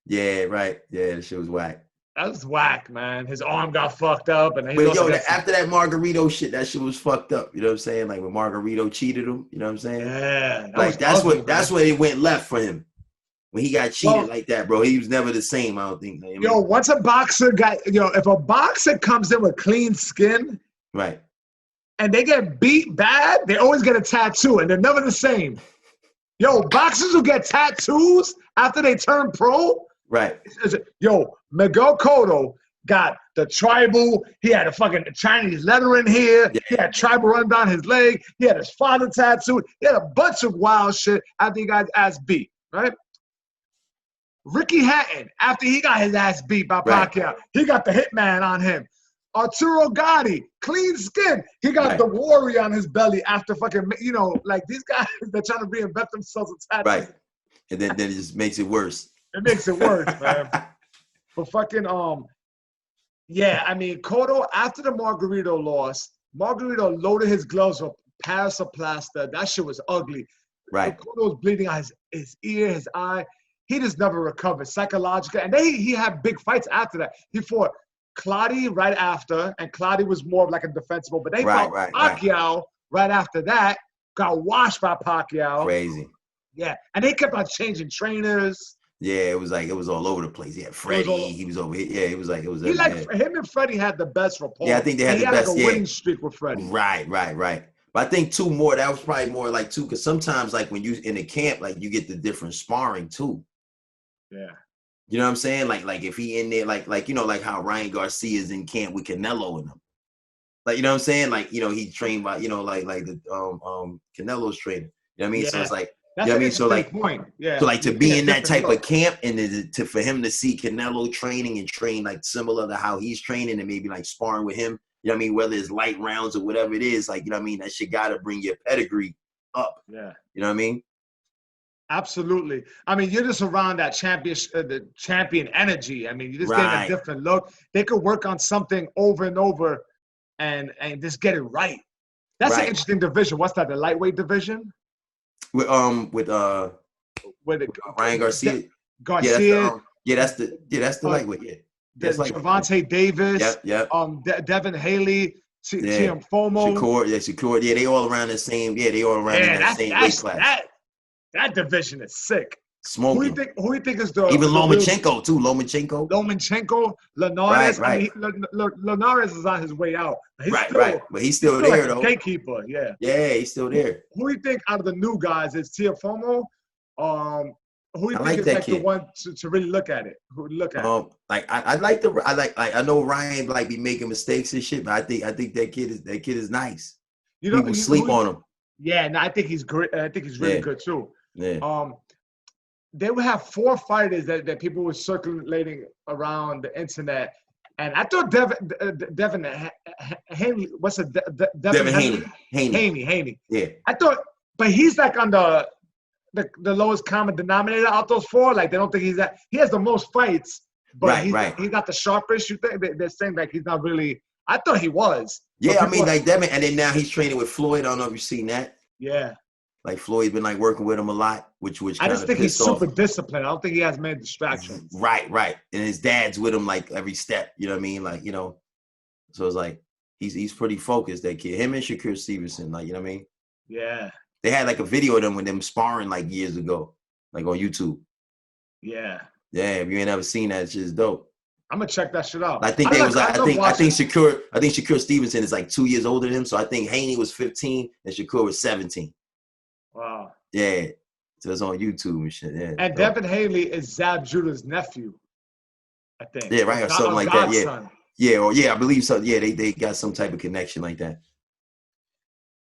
Yeah, right. Yeah, that shit was whack. That was whack, man. His arm got fucked up. And after that Margarito shit, that shit was fucked up. You know what I'm saying? Like when Margarito cheated him, you know what I'm saying? Yeah. That's where it went left for him. When he got cheated like that, bro, he was never the same, I don't think. Once a boxer if a boxer comes in with clean skin, right, and they get beat bad, they always get a tattoo, and they're never the same. Yo, boxers who get tattoos after they turn pro, right? Miguel Cotto got the tribal. He had a fucking Chinese letter in here. Yeah. He had tribal run down his leg. He had his father tattooed. He had a bunch of wild shit after he got his ass beat, right? Ricky Hatton, after he got his ass beat by Pacquiao, he got the hitman on him. Arturo Gotti, clean skin. He got the warrior on his belly after fucking, like these guys, they're trying to reinvent themselves with tattoos. Right. And then it just makes it worse. It makes it worse, man. But fucking, Cotto, after the Margarito loss, Margarito loaded his gloves with Paris plaster. That shit was ugly. Right. Cotto was bleeding out his ear, his eye. He just never recovered psychologically. And then he had big fights after that. He fought Clottey right after, and Clottey was more of like a defensible. But they fought Pacquiao right after that. Got washed by Pacquiao. Crazy. Yeah, and they kept on changing trainers. Yeah, it was all over the place. He had Freddie. He was over here. Yeah, it was. Him and Freddie had the best rapport. Yeah, I think they had the best. Like a winning streak with Freddie. Right. But I think that was probably more like two, because sometimes like when you in the camp, like you get the different sparring too. Yeah. You know what I'm saying? Like if he in there, like how Ryan Garcia is in camp with Canelo and them. Like, you know what I'm saying? Like, he trained by, like the Canelo's trainer. You know what I mean? Yeah. So it's like That's an interesting point. Yeah. So like to be in that type of camp and for him to see Canelo training and train like similar to how he's training and maybe like sparring with him, you know what I mean? Whether it's light rounds or whatever it is, like, you know what I mean? That shit got to bring your pedigree up. Yeah. You know what I mean? Absolutely. I mean, you're just around that the champion energy. I mean, you just getting a different look. They could work on something over and over and just get it right. That's an interesting division. What's that? The lightweight division? With Ryan Garcia. Garcia. That's the lightweight. Yeah. That's like Gervonta Davis. Yep. Devin Haley. Tiafoe. Shakur. Yeah, they all around the same. Yeah, they all around in that same weight class. That division is sick. Smoking. Who you think is the even Lomachenko too? Lomachenko, Linares. Right. I mean, Linares is on his way out. But he's still there like though. Gatekeeper, yeah. Yeah, he's still there. Who you think out of the new guys is Tiafoe? Who you think is like the one to really look at it? Who look at it? Like I know Ryan like be making mistakes and shit, but I think that kid is nice. You know, people sleep on him. Yeah, no, I think he's great. I think he's really good too. Yeah. They would have 4 fighters that people were circulating around the internet, and I thought Devin Haney. What's it? Devin Haney. Yeah. I thought, but he's like on the lowest common denominator out those 4. Like they don't think he's that. He has the most fights, but he's got the sharpest. You think they're saying like he's not really. I thought he was. Yeah, I mean like Devin, and then now he's training with Floyd. I don't know if you've seen that. Yeah. Like Floyd's been like working with him a lot, which I just think he's super disciplined. I don't think he has many distractions. Right. And his dad's with him like every step. You know what I mean? Like, you know, so it's like he's pretty focused, that kid. Him and Shakur Stevenson, like, you know what I mean? Yeah. They had like a video of them with them sparring like years ago, like on YouTube. Yeah. Yeah, if you ain't ever seen that, it's just dope. I'm gonna check that shit out. I think I think Shakur Stevenson is like 2 years older than him. So I think Haney was 15 and Shakur was 17. Wow. Yeah. So it's on YouTube and shit. Yeah. And Devin Haley is Zab Judah's nephew, I think. Yeah, right, or something like that. Yeah. Yeah, I believe so. Yeah, they got some type of connection like that.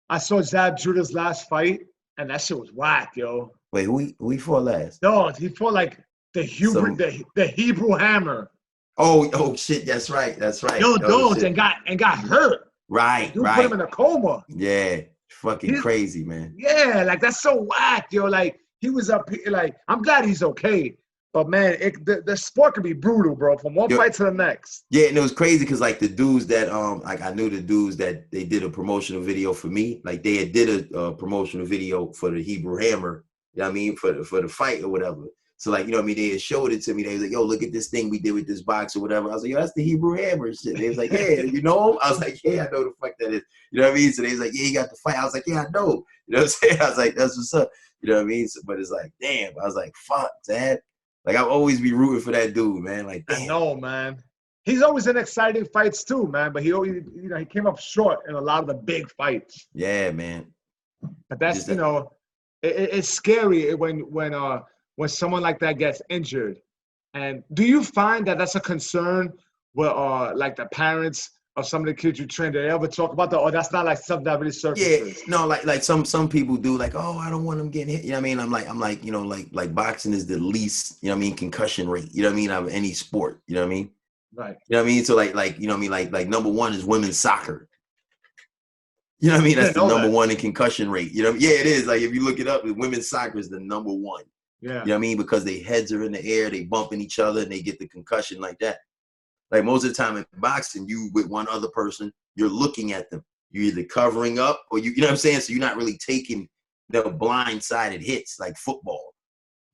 I saw Zab Judah's last fight, and that shit was whack, yo. Wait, who he fought last? No, he fought like the Hebrew Hammer. Oh shit, that's right. Yo, dude, and got hurt. Right. Put him in a coma. Yeah. Fucking crazy, man. Yeah, like that's so whack, yo. Like he was up here, like I'm glad he's okay, but man, the sport can be brutal, bro, from one fight to the next. Yeah, and it was crazy because like the dudes that like I knew the dudes that they did a promotional video for me, like they had did a promotional video for the Hebrew Hammer, you know what I mean, for the fight or whatever. So like, you know what I mean, they had showed it to me. They was like, yo, look at this thing we did with this box or whatever. I was like, yo, that's the Hebrew Hammer and shit. They was like, yeah, you know him? I was like, yeah, I know the fuck that is. You know what I mean? So they was like, yeah, he got the fight. I was like, yeah, I know. You know what I'm saying? I was like, that's what's up. You know what I mean? So, but it's like, damn. I was like, fuck, Dad. Like, I'll always be rooting for that dude, man. Like, damn. I know, man. He's always in exciting fights too, man. But he always, he came up short in a lot of the big fights. Yeah, man. But that's, it's scary when someone like that gets injured. And do you find that that's a concern where like the parents of some of the kids you train, do they ever talk about that? Or that's not like something that really surfaces? Yeah, no, like some people do, like, oh, I don't want them getting hit. You know what I mean? I'm like, you know, like boxing is the least, you know what I mean, concussion rate, you know what I mean, out of any sport, you know what I mean? Right. You know what I mean? So like, you know what I mean? Like number one is women's soccer. You know what I mean? That's the number one in concussion rate. You know, yeah, it is. Like if you look it up, women's soccer is the number one. Yeah. You know what I mean? Because their heads are in the air, they bumping each other, and they get the concussion like that. Like most of the time in boxing, you with one other person, you're looking at them. You're either covering up or you know what I'm saying? So you're not really taking the blindsided hits like football.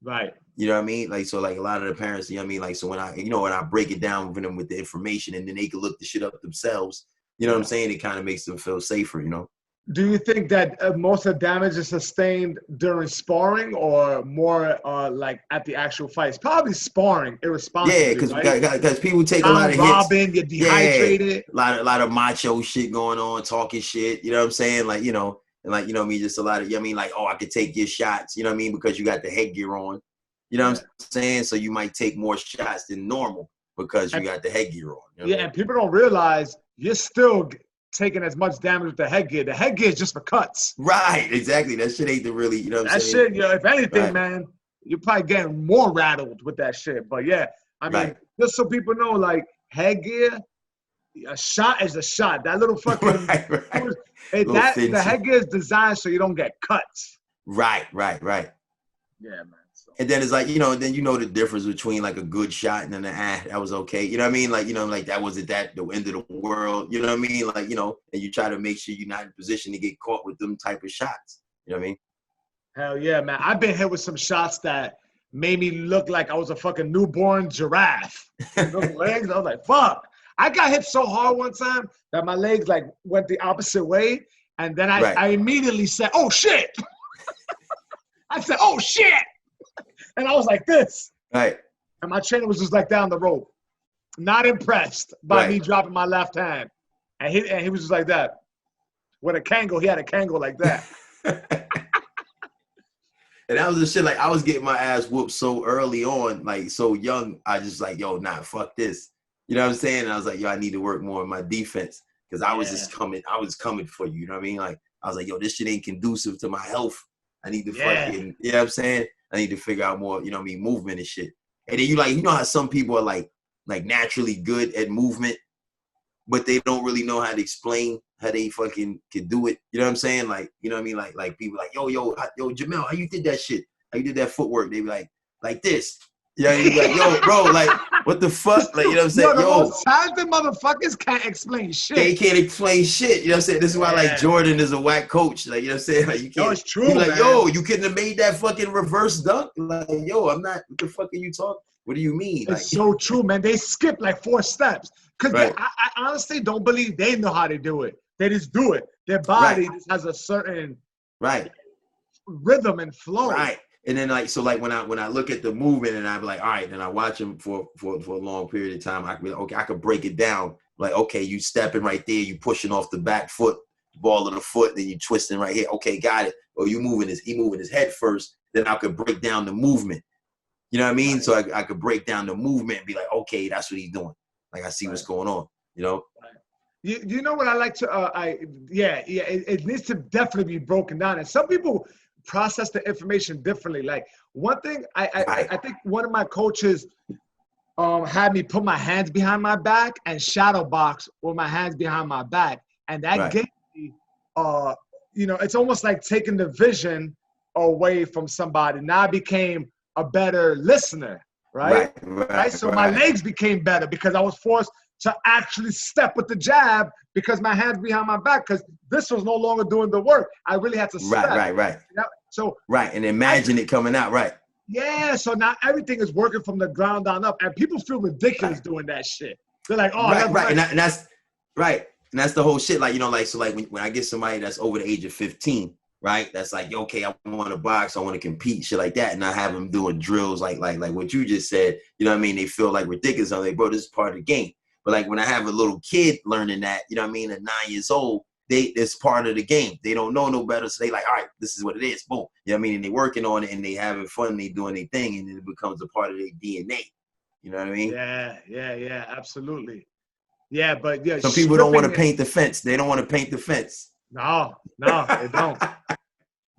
Right. You know what I mean? Like, so like a lot of the parents, you know what I mean? Like, so when I break it down with them with the information and then they can look the shit up themselves, you know what I'm saying? It kind of makes them feel safer, you know? Do you think that most of the damage is sustained during sparring or more like at the actual fights? Probably sparring, irresponsibly. Yeah, because people take a lot of hits. You're dehydrated. Yeah, a lot of macho shit going on, talking shit. You know what I'm saying? Like, you know, and like, you know what I mean? Just a lot of, you know what I mean? Like, oh, I could take your shots. You know what I mean? Because you got the headgear on. You know what I'm saying? So you might take more shots than normal because you got the headgear on. You know and people don't realize you're still taking as much damage with the headgear. The headgear is just for cuts. Right, exactly. That shit ain't the really, you know what I'm saying? That shit, yo, if anything, man, you're probably getting more rattled with that shit. But yeah, I mean, just so people know, like, headgear, a shot is a shot. That little fucking the headgear is designed so you don't get cuts. Right. Yeah, man. So. And then it's like, you know, then you know the difference between like a good shot and then that was okay. You know what I mean? Like, you know, like that wasn't the end of the world. You know what I mean? Like, you know, and you try to make sure you're not in position to get caught with them type of shots. You know what I mean? Hell yeah, man. I've been hit with some shots that made me look like I was a fucking newborn giraffe. Those legs, I was like, fuck. I got hit so hard one time that my legs like went the opposite way. And then I immediately said, oh shit. I said, oh shit. And I was like this. Right. And my trainer was just like down the rope. Not impressed by me dropping my left hand. And he was just like that. With a Kango, he had a Kango like that. And that was the shit, like, I was getting my ass whooped so early on, like, so young, I just like, yo, nah, fuck this. You know what I'm saying? And I was like, yo, I need to work more on my defense. Because I was I was coming for you, you know what I mean? Like, I was like, yo, this shit ain't conducive to my health. I need to fucking, you know what I'm saying? I need to figure out more, you know what I mean, movement and shit. And then you know how some people are like naturally good at movement, but they don't really know how to explain how they fucking can do it. You know what I'm saying? Like, you know what I mean? Like people like, yo, Jamel, how you did that shit? How you did that footwork? They be like this. You know, you be like, yo, bro, like, what the fuck? Like, you know what I'm saying? The most talented motherfuckers can't explain shit. They can't explain shit. You know what I'm saying? This is why, like, Jordan is a whack coach. Like, you know what I'm saying? Like, you can't. No, it's true, like, man. yo, you couldn't have made that fucking reverse dunk. Like, yo, I'm not. What the fuck are you talking? What do you mean? It's so true, man. They skip like 4 steps. Because I honestly don't believe they know how to do it. They just do it. Their body just has a certain rhythm and flow. Right. And then like, so like when I look at the movement and I'm like, all right, then I watch them for a long period of time, I can be like, okay, I could break it down. Like, okay, you stepping right there, you pushing off the back foot, ball of the foot, then you twisting right here. Okay, got it. Or he moving his head first, then I could break down the movement. You know what I mean? Right. So I could break down the movement and be like, okay, that's what he's doing. Like, I see what's going on, you know? You know what I like to, it needs to definitely be broken down. And some people process the information differently. Like, one thing, I think one of my coaches had me put my hands behind my back and shadow box with my hands behind my back. And that gave me, it's almost like taking the vision away from somebody. Now I became a better listener, right? So my legs became better because I was forced to actually step with the jab because my hands behind my back, because this was no longer doing the work. I really had to step. Right. You know? So and imagine it coming out, right? Yeah, so now everything is working from the ground down up, and people feel ridiculous doing that shit. They're like, oh, and that's right. And that's the whole shit. Like, you know, like, so like when I get somebody that's over the age of 15, right? That's like, okay, I want to box, I want to compete, shit like that. And I have them doing drills like what you just said, you know what I mean? They feel like ridiculous. I'm like, bro, this is part of the game. But like when I have a little kid learning that, you know what I mean, at 9 years old, it's part of the game. They don't know no better. So they like, all right, this is what it is. Boom. You know what I mean? And they working on it and they having fun, they doing their thing, and it becomes a part of their DNA. You know what I mean? Yeah, absolutely. Yeah, but yeah. Some people don't want to paint the fence. They don't want to paint the fence. No, they don't.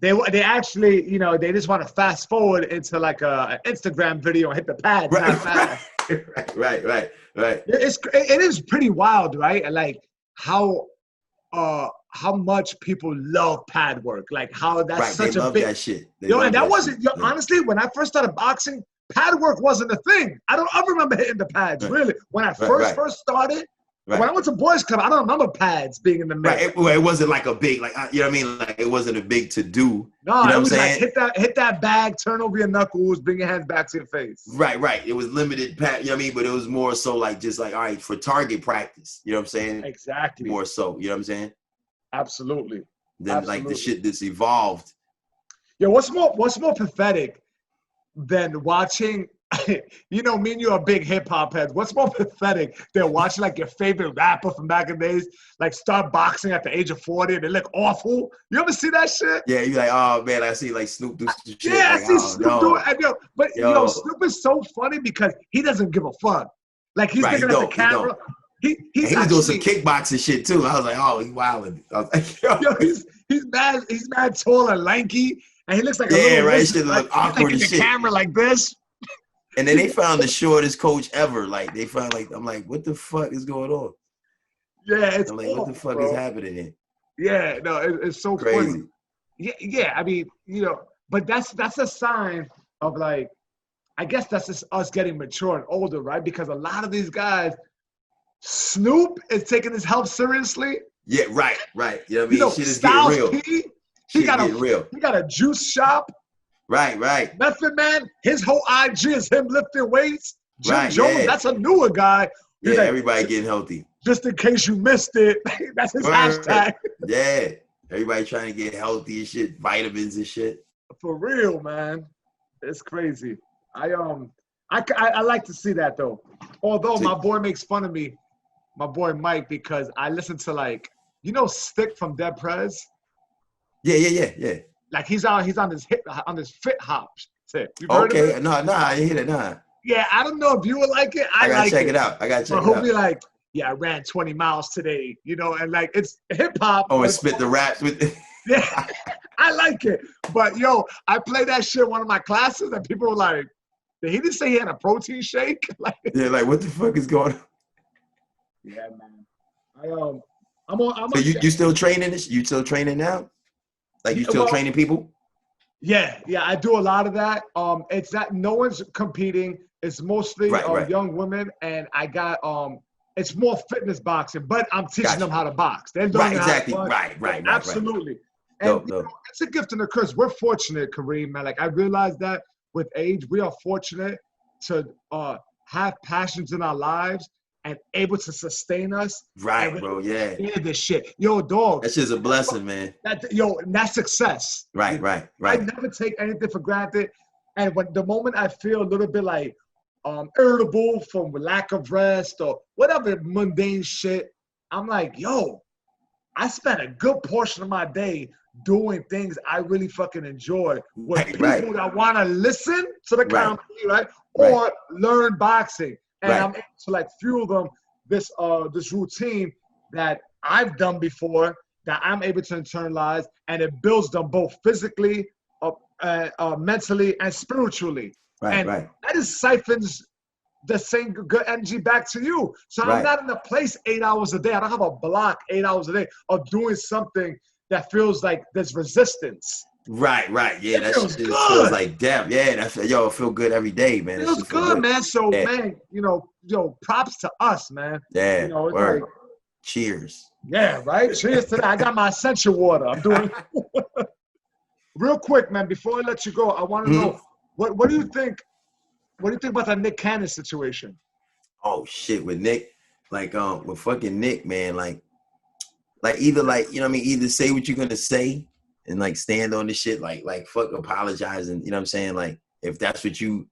They actually, you know, they just want to fast forward into like an Instagram video and hit the pad. Right. It is pretty wild, right? Like how much people love pad work, like how that's such they a love big that shit. Honestly, when I first started boxing, pad work wasn't a thing. I remember hitting the pads really when I first started. When I went to boys club, I don't remember pads being in the mix. It wasn't like a big, like, you know what I mean? Like, it wasn't a big to do. No, you know it was what I'm like saying? hit that bag, turn over your knuckles, bring your hands back to your face. Right. It was limited pad, you know what I mean? But it was more so like just like, all right, for target practice. You know what I'm saying? Exactly. More so, you know what I'm saying? Absolutely. Then like the shit that's evolved. Yo, what's more pathetic than watching? You know, me and you are big hip hop heads. What's more pathetic than watching like your favorite rapper from back in the days, like start boxing at the age of 40 and they look awful? You ever see that shit? Yeah, you're like, oh man, I see like Snoop do some shit. Yeah, like, I see Snoop do it. But yo, Snoop is so funny because he doesn't give a fuck. Like he's looking at the camera. And he was doing some kickboxing shit too. I was like, oh, he wilding. I was like, yo, he's mad tall and lanky, and he looks like a little right. lizard, Shit look awkward as shit. The camera like this. And then they found the shortest coach ever. Like they found I'm like, what the fuck is going on? Yeah, it's I'm like, what the fuck is happening here? Yeah, no, it's so crazy. funny. Yeah. I mean, but that's a sign of like, I guess that's just us getting mature and older, right? Because a lot of these guys, Snoop is taking his health seriously. Yeah, right. You know what I mean? Shit is getting real. He got a juice shop. Right. Method Man, his whole IG is him lifting weights. Jim Jones, that's a newer guy. Yeah, everybody getting healthy. Just in case you missed it, that's his hashtag. Yeah, everybody trying to get healthy and shit, vitamins and shit. For real, man, it's crazy. I like to see that though. Although my boy makes fun of me, my boy Mike, because I listen to Stick from Dead Prez. Yeah. Like he's on this fit hop tip. Okay, no, I ain't hear that. Nah. Yeah, I don't know if you would like it. I gotta check it out. He'll be like, yeah, I ran 20 miles today, and like it's hip hop. Oh, and spit the raps with. Yeah, I like it. But yo, I played that shit in one of my classes, and people were like, "Did he just say he had a protein shake?" Like what the fuck is going on? Yeah, man. I'm on. So you still training this? You still training now? Like you still training people? Yeah, I do a lot of that. It's that no one's competing. It's mostly young women, and I got it's more fitness boxing, but I'm teaching them how to box. They're learning how to box. Right. Absolutely. And it's a gift and a curse. We're fortunate, Kareem, man. Like I realized that with age, we are fortunate to have passions in our lives and able to sustain us. Right, bro. Yeah. This shit. Yo, dog. That's just a blessing, man. That's success. Right. I never take anything for granted. And when the moment I feel a little bit like irritable from lack of rest or whatever mundane shit, I'm like, yo, I spent a good portion of my day doing things I really fucking enjoy with people that want to listen to the comedy, right? Or learn boxing. And I'm able to like fuel them this routine that I've done before that I'm able to internalize, and it builds them both physically, mentally, and spiritually. That is siphons the same good energy back to you. So I'm not in a place 8 hours a day. I don't have a block 8 hours a day of doing something that feels like there's resistance. Right. Yeah, that shit feels like death. Yeah, I feel good every day, man. It feels good, man. So, man, props to us, man. Yeah, it's like, cheers. Yeah, right? Cheers to that. I got my essential water. I'm doing real quick, man, before I let you go, I want to know, what do you think? What do you think about that Nick Cannon situation? Oh, shit, with Nick. Like, with fucking Nick, man, like either either say what you're gonna say and like stand on the shit, like fuck apologizing, you know what I'm saying? Like if that's what you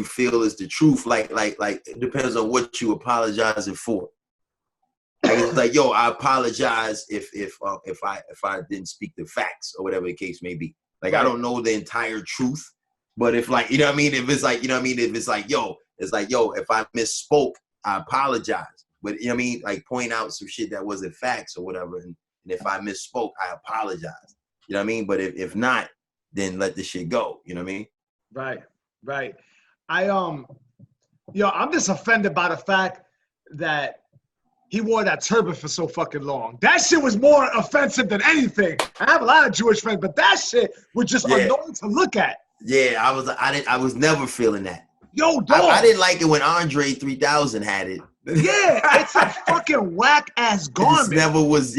feel is the truth, like it depends on what you apologizing for. Like it's like, yo, I apologize if I didn't speak the facts or whatever the case may be. Like I don't know the entire truth, but if like, you know what I mean, if it's like, you know what I mean, if it's like, yo, if I misspoke, I apologize. But you know what I mean, like point out some shit that wasn't facts or whatever, and if I misspoke, I apologize. You know what I mean? But if not, then let the shit go. You know what I mean? Right. I'm just offended by the fact that he wore that turban for so fucking long. That shit was more offensive than anything. I have a lot of Jewish friends, but that shit was just annoying to look at. Yeah, I was never feeling that. Yo, dog. I didn't like it when Andre 3000 had it. Yeah, it's a fucking whack ass garment. I never was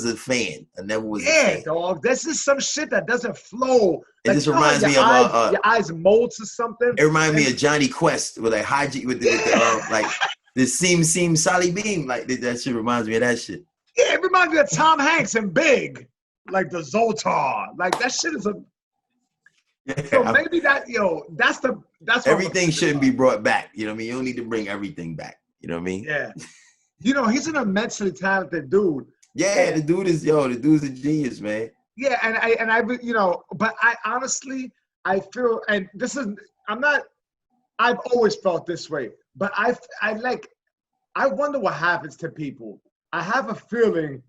a fan. I never was a fan. Yeah, dog. This is some shit that doesn't flow. It just reminds me of your eyes mold to something. It reminds me of Johnny Quest with like Hodge with the like the seam Sally Beam. Like that shit reminds me of that shit. Yeah, it reminds me of Tom Hanks and Big, like the Zoltar. Like that shit is a. So maybe that's everything shouldn't be brought back. You know what I mean? You don't need to bring everything back. You know what I mean? Yeah. He's an immensely talented dude. Yeah, the dude's a genius, man. Yeah, and I but I honestly, I feel, and this is, I've always felt this way, but I like, I wonder what happens to people. I have a feeling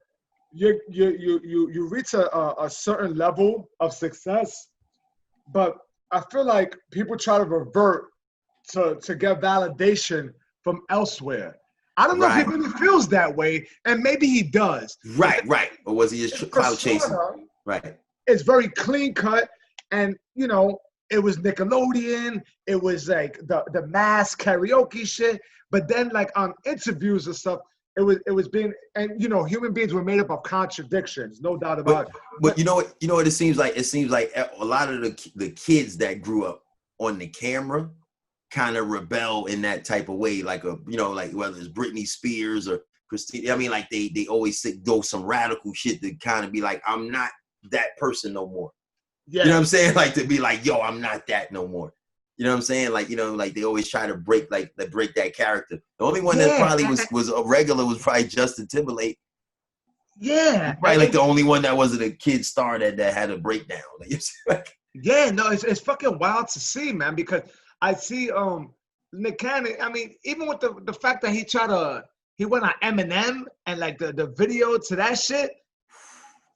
you reach a certain level of success, but I feel like people try to revert to get validation from elsewhere. I don't know if he really feels that way, and maybe he does. Right. Or was he just clout chasing? Right. It's very clean cut, and you know, it was Nickelodeon. It was like the mass karaoke shit. But then, like on interviews and stuff, it was being, and you know, human beings were made up of contradictions, no doubt about it. But you know what it seems like? It seems like a lot of the kids that grew up on the camera kind of rebel in that type of way, like like whether it's Britney Spears or Christina. I mean, like they always go some radical shit to kind of be like, I'm not that person no more. Yeah. You know what I'm saying? Like to be like, yo, I'm not that no more. You know what I'm saying? Like, you know, like they always try to break that character. The only one that probably was a regular was probably Justin Timberlake. Yeah. Probably like the only one that wasn't a kid star that had a breakdown. Yeah, no, it's fucking wild to see, man, because I see Nick Cannon, I mean, even with the fact that he went on Eminem and like the video to that shit.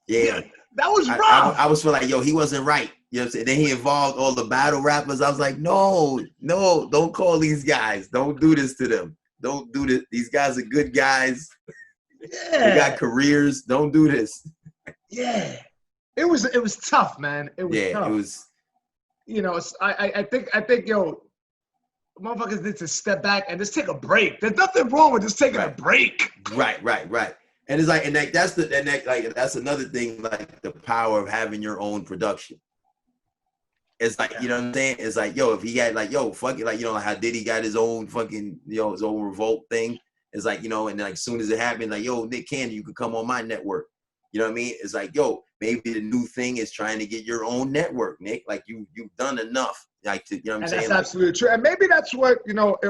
Yeah. That was rough. I was feeling like, yo, he wasn't right. You know what I'm saying? Then he involved all the battle rappers. I was like, no, don't call these guys. Don't do this to them. Don't do this. These guys are good guys. Yeah. They got careers. Don't do this. Yeah. It was tough, man. It was tough. It was. You know, I think, yo, motherfuckers need to step back and just take a break. There's nothing wrong with just taking a break. Right. And it's like, that's another thing, like the power of having your own production. It's like, you know what I'm saying? It's like, yo, if he had like, yo, fuck it, like, you know, like how Diddy got his own fucking, you know, his own revolt thing. It's like, you know, and like as soon as it happened, like, yo, Nick Cannon, you could come on my network. You know what I mean? It's like, yo, maybe the new thing is trying to get your own network, Nick. Like you've done enough. Like to, you know what I'm saying? That's absolutely true. And maybe that's what, you know, it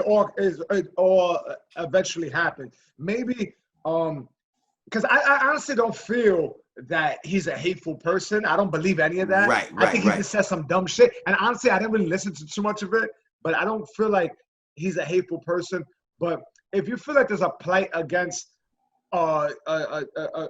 all eventually happened. Maybe because I honestly don't feel that he's a hateful person. I don't believe any of that. Right. I think he just said some dumb shit. And honestly, I didn't really listen to too much of it, but I don't feel like he's a hateful person. But if you feel like there's a plight against a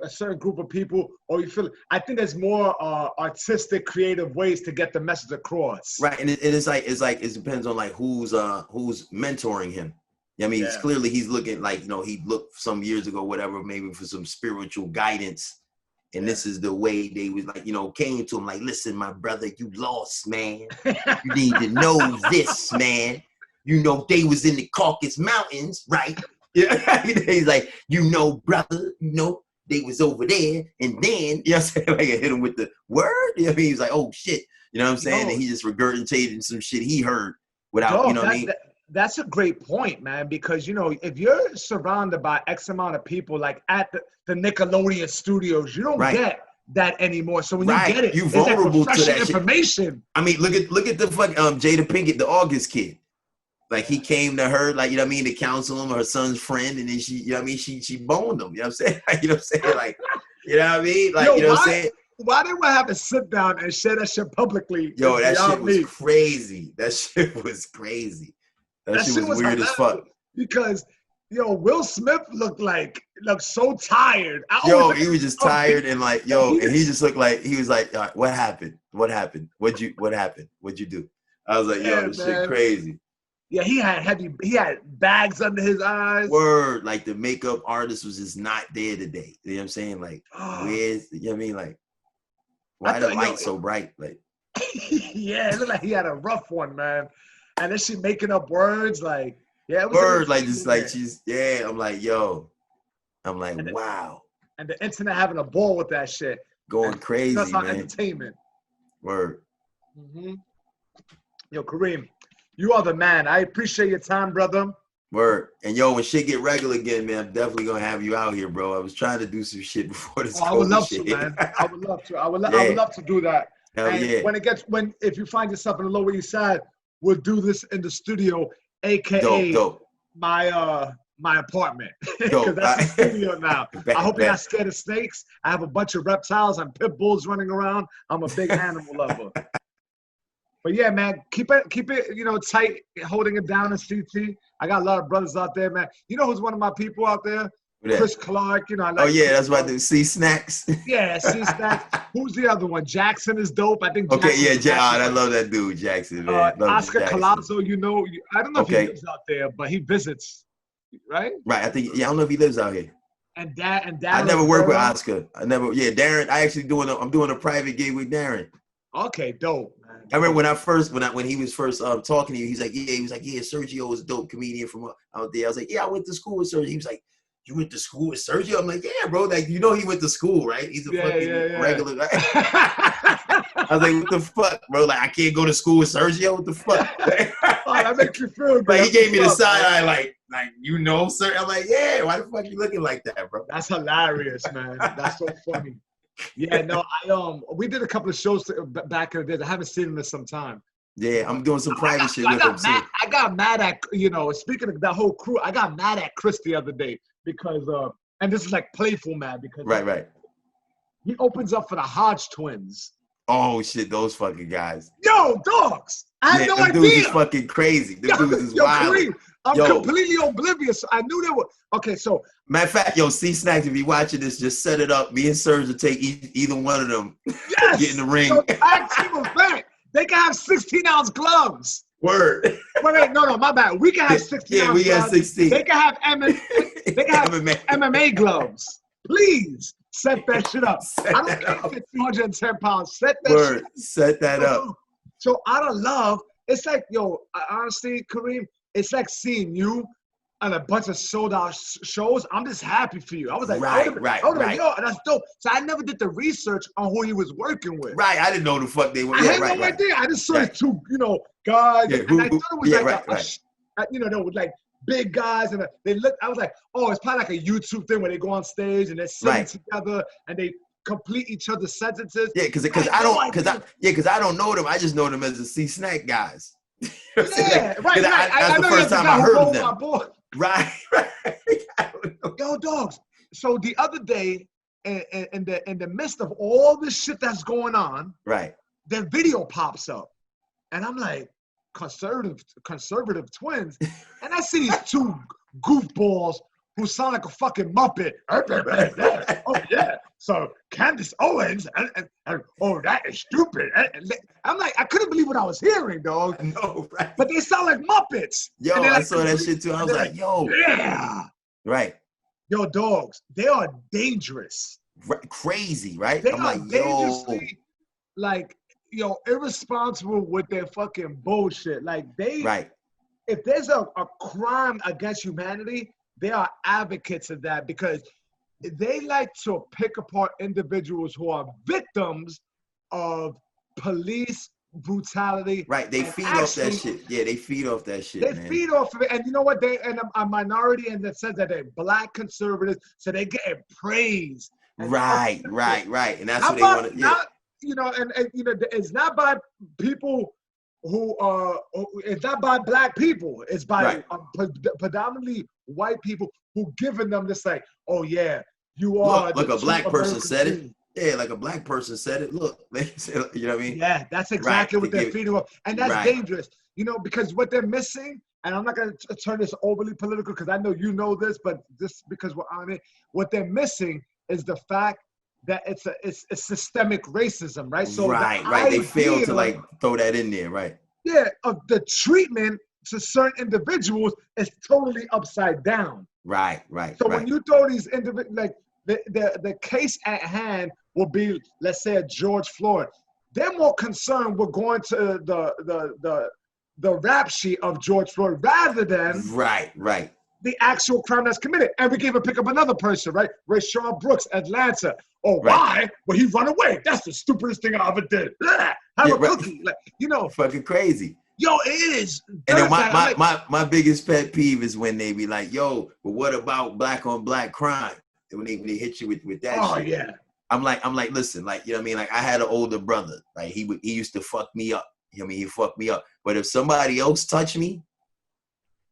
certain group of people, or you feel, I think there's more artistic, creative ways to get the message across. Right, and it's like it depends on like who's mentoring him. I mean, it's clearly he's looking like, you know, he looked some years ago, whatever, maybe for some spiritual guidance. And this is the way they was like, you know, came to him like, listen, my brother, you lost, man. You need to know this, man. You know, they was in the Caucasus Mountains, right? Yeah. He's like, you know, brother, you know, they was over there. And then, you know what I'm saying? Like I hit him with the word. You know what I mean? He's like, oh, shit. You know what I'm saying? And he just regurgitated some shit he heard without, you know what I mean? That's a great point, man, because, you know, if you're surrounded by X amount of people, like at the Nickelodeon studios, you don't get that anymore. So when you get it, you're vulnerable to that information. Shit. I mean, look at the fuck Jada Pinkett, the August kid. Like he came to her, like, you know what I mean, to counsel him, her son's friend, and then she, you know what I mean, she boned him. You know what I'm saying? Like, you know what I'm saying? Like, you know what I mean? Like, you know what I'm saying? Why did we have to sit down and share that shit publicly? Yo, that shit was crazy. That shit was crazy. That shit was weird as fuck. Because, yo, Will Smith looked so tired. He was just tired and like, and he just looked like, he was like, what happened? What happened? What happened? What'd you do? I was like, yo, this shit crazy. Yeah, he had bags under his eyes. Word, like the makeup artist was just not there today. You know what I'm saying? Like, you know what I mean? Like, why the light so bright? Like, yeah, it looked like he had a rough one, man. And then she making up words like, it was words like just like she's I'm like, yo, I'm like, wow. And the internet having a ball with that shit, going crazy, that's man. Entertainment. Word. Mm-hmm. Yo, Kareem, you are the man. I appreciate your time, brother. Word. And yo, when shit get regular again, man, I'm definitely gonna have you out here, bro. I was trying to do some shit before this. I would love to, man. I would love to. I would love to do that. Hell and yeah. If you find yourself in the Lower East Side, we'll do this in the studio, aka dope. my apartment. Because that's the studio now. I hope you're not scared of snakes. I have a bunch of reptiles and pit bulls running around. I'm a big animal lover. But yeah, man, keep it, you know, tight, holding it down in CT. I got a lot of brothers out there, man. You know who's one of my people out there? Chris Clark. You know, I like. Oh yeah, Chris that's Clark. why I do. C Snacks. Yeah, C Snacks. Who's the other one? Jackson is dope. I think. Okay, Jackson, I love that dude, Jackson. Man. Oscar Collazo, you know, I don't know if he lives out there, but he visits, right? Right. I think. Yeah, I don't know if he lives out here. And Darren. I never worked with Oscar. Yeah, Darren. I actually I'm doing a private gig with Darren. Okay, dope. Man. I remember when he was first talking to you, he was like, Sergio was a dope comedian from out there. I was like, yeah, I went to school with Sergio. He was like, you went to school with Sergio? I'm like, yeah, bro. Like, you know, he went to school, right? He's a regular guy. I was like, what the fuck, bro? Like, I can't go to school with Sergio? What the fuck? Oh, that makes you feel good. Like, he gave me the side eye, like, you know, sir. I'm like, yeah, why the fuck you looking like that, bro? That's hilarious, man. That's so funny. Yeah, no, we did a couple of shows back in the day. I haven't seen him in some time. Yeah, I'm doing some private shit with him. I got mad at, you know, speaking of that whole crew, I got mad at Chris the other day because, and this is like playful mad because right. He opens up for the Hodge Twins. Oh shit, those fucking guys. Yo, dogs. I had no idea. Dudes is fucking crazy. The dudes is wild. Kareem, I'm completely oblivious. I knew they were. Okay, so. Matter of fact, C Snacks, if you watching this, just set it up. Me and Serge will take either one of them. Yes. Get in the ring. So tag team event. They can have 16-ounce gloves. Word. Wait, no, my bad. We can have 16-ounce gloves. Yeah, we got 16. They can have MMA gloves. Please set that shit up. I don't care if it's 210 pounds. Set that shit up. Set that up. So out of love, it's like, honestly, Kareem, it's like seeing you on a bunch of sold-out shows. I'm just happy for you. I was like, right. Yo, that's dope. So I never did the research on who he was working with. Right, I didn't know the fuck they were. I had no idea. I just saw two, guys. Yeah, and I thought it was they were like big guys, and they looked. I was like, oh, it's probably like a YouTube thing where they go on stage and they're sitting together and they complete each other's sentences. Yeah, because I don't know them. I just know them as the C Snack guys. Yeah, right. That's the first time I heard of them. Right. Yo, dogs. So the other day, in the midst of all this shit that's going on, right, their video pops up, and I'm like, conservative twins, and I see these two goofballs who sound like a fucking Muppet. Oh yeah. So Candace Owens, and oh, that is stupid. I'm like, I couldn't believe what I was hearing, dog. I know, right? But they sound like Muppets. Yo, I saw that shit too. I was like, yo. Yeah. Right. Yo, dogs, they are dangerous. Crazy, right? They I'm are like, dangerously, irresponsible with their fucking bullshit. Like, if there's a crime against humanity, they are advocates of that because they like to pick apart individuals who are victims of police brutality. Right, they feed off that shit. Yeah, they feed off that shit. They feed off of it, and you know what? And a minority, and that says that they're black conservatives, so they get praise. Right, and that's what they want to. Yeah. It's not by people who it's not by black people. It's by predominantly white people who giving them this like, oh yeah, you are. Look, a black person said it. Yeah, like a black person said it. Look, you know what I mean? Yeah, that's exactly what they're feeding off, and that's dangerous. Because what they're missing, and I'm not gonna turn this overly political because I know you know this, but just because we're on it, what they're missing is the fact that it's systemic racism, right? So right. They fail to throw that in there, right? Yeah, of the treatment to certain individuals is totally upside down. Right. So when you throw these individuals, the case at hand will be, let's say, a George Floyd. They're more concerned with going to the rap sheet of George Floyd rather than the actual crime that's committed. And we can even pick up another person, right? Rayshard Brooks, Atlanta. Oh, why? Well, he run away. That's the stupidest thing I ever did. Have a cookie. Fucking crazy. Yo, it is. And then my biggest pet peeve is when they be like, yo, but what about black on black crime? When they hit you with that shit. Oh, yeah. I'm like, listen, you know what I mean? Like, I had an older brother. Like, he used to fuck me up. You know what I mean? He fucked me up. But if somebody else touch me,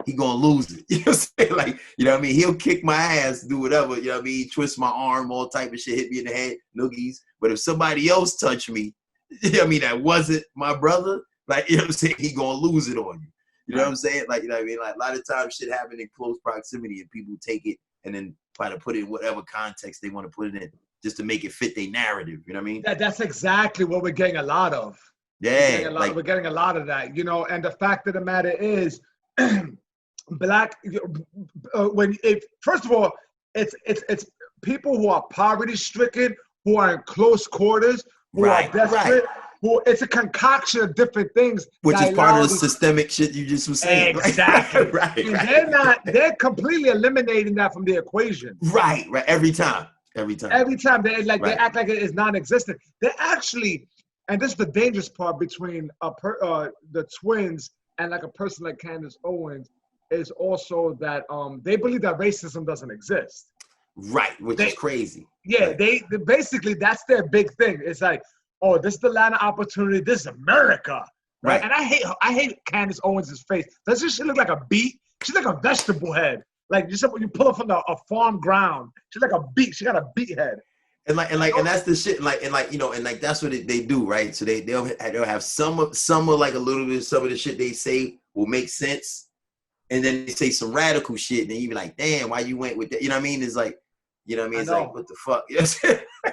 he gonna lose it. You know what I'm saying? Like, you know what I mean? He'll kick my ass, do whatever, you know what I mean? Twist my arm, all type of shit, hit me in the head, noogies. But if somebody else touch me, you know what I mean, that wasn't my brother, Like, you know what I'm saying? He gonna lose it on you. You know what I'm saying? Like, you know what I mean? Like, a lot of times shit happen in close proximity and people take it and then try to put it in whatever context they want to put it in just to make it fit their narrative. You know what I mean? That's exactly what we're getting a lot of. Yeah. We're getting a lot of that, you know, and the fact of the matter is first of all, it's people who are poverty stricken, who are in close quarters, who are desperate, who it's a concoction of different things. Which is part of the systemic shit you just was saying. Exactly. Right. They're completely eliminating that from the equation. Right. Every time. They act like it is non-existent. They actually, and this is the dangerous part between the twins and like a person like Candace Owens, is also that they believe that racism doesn't exist. Right, which is crazy. Yeah, they basically, that's their big thing. It's like, oh, this is the land of opportunity. This is America. Right. And I hate Candace Owens' face. Doesn't she look like a beet? She's like a vegetable head. Like just when you pull her from a farm ground. She's like a beet. She got a beet head. And that's the shit. And that's what they do, right? So they'll have some of like a little bit of some of the shit they say will make sense, and then they say some radical shit, and then you be like, damn, why you went with that? You know what I mean? It's like, you know what I mean? It's like, what the fuck? Yes.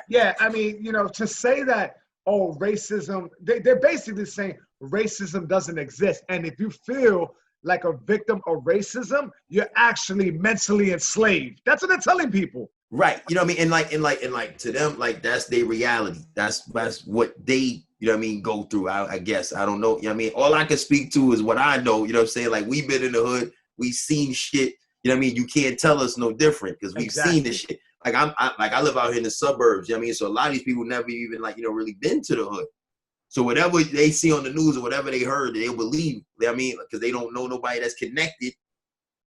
Yeah, I mean, you know, to say that, oh, racism, they're basically saying racism doesn't exist, and if you feel like a victim of racism, you're actually mentally enslaved. That's what they're telling people. Right. You know what I mean? And like to them, like that's their reality. That's what they, you know what I mean, go through. I guess. I don't know. You know what I mean? All I can speak to is what I know. You know what I'm saying? Like we've been in the hood, we've seen shit. You know what I mean? You can't tell us no different because we've seen this shit. Like I live out here in the suburbs. You know what I mean? So a lot of these people never even really been to the hood. So whatever they see on the news or whatever they heard, they'll believe. You know what I mean? Because they don't know nobody that's connected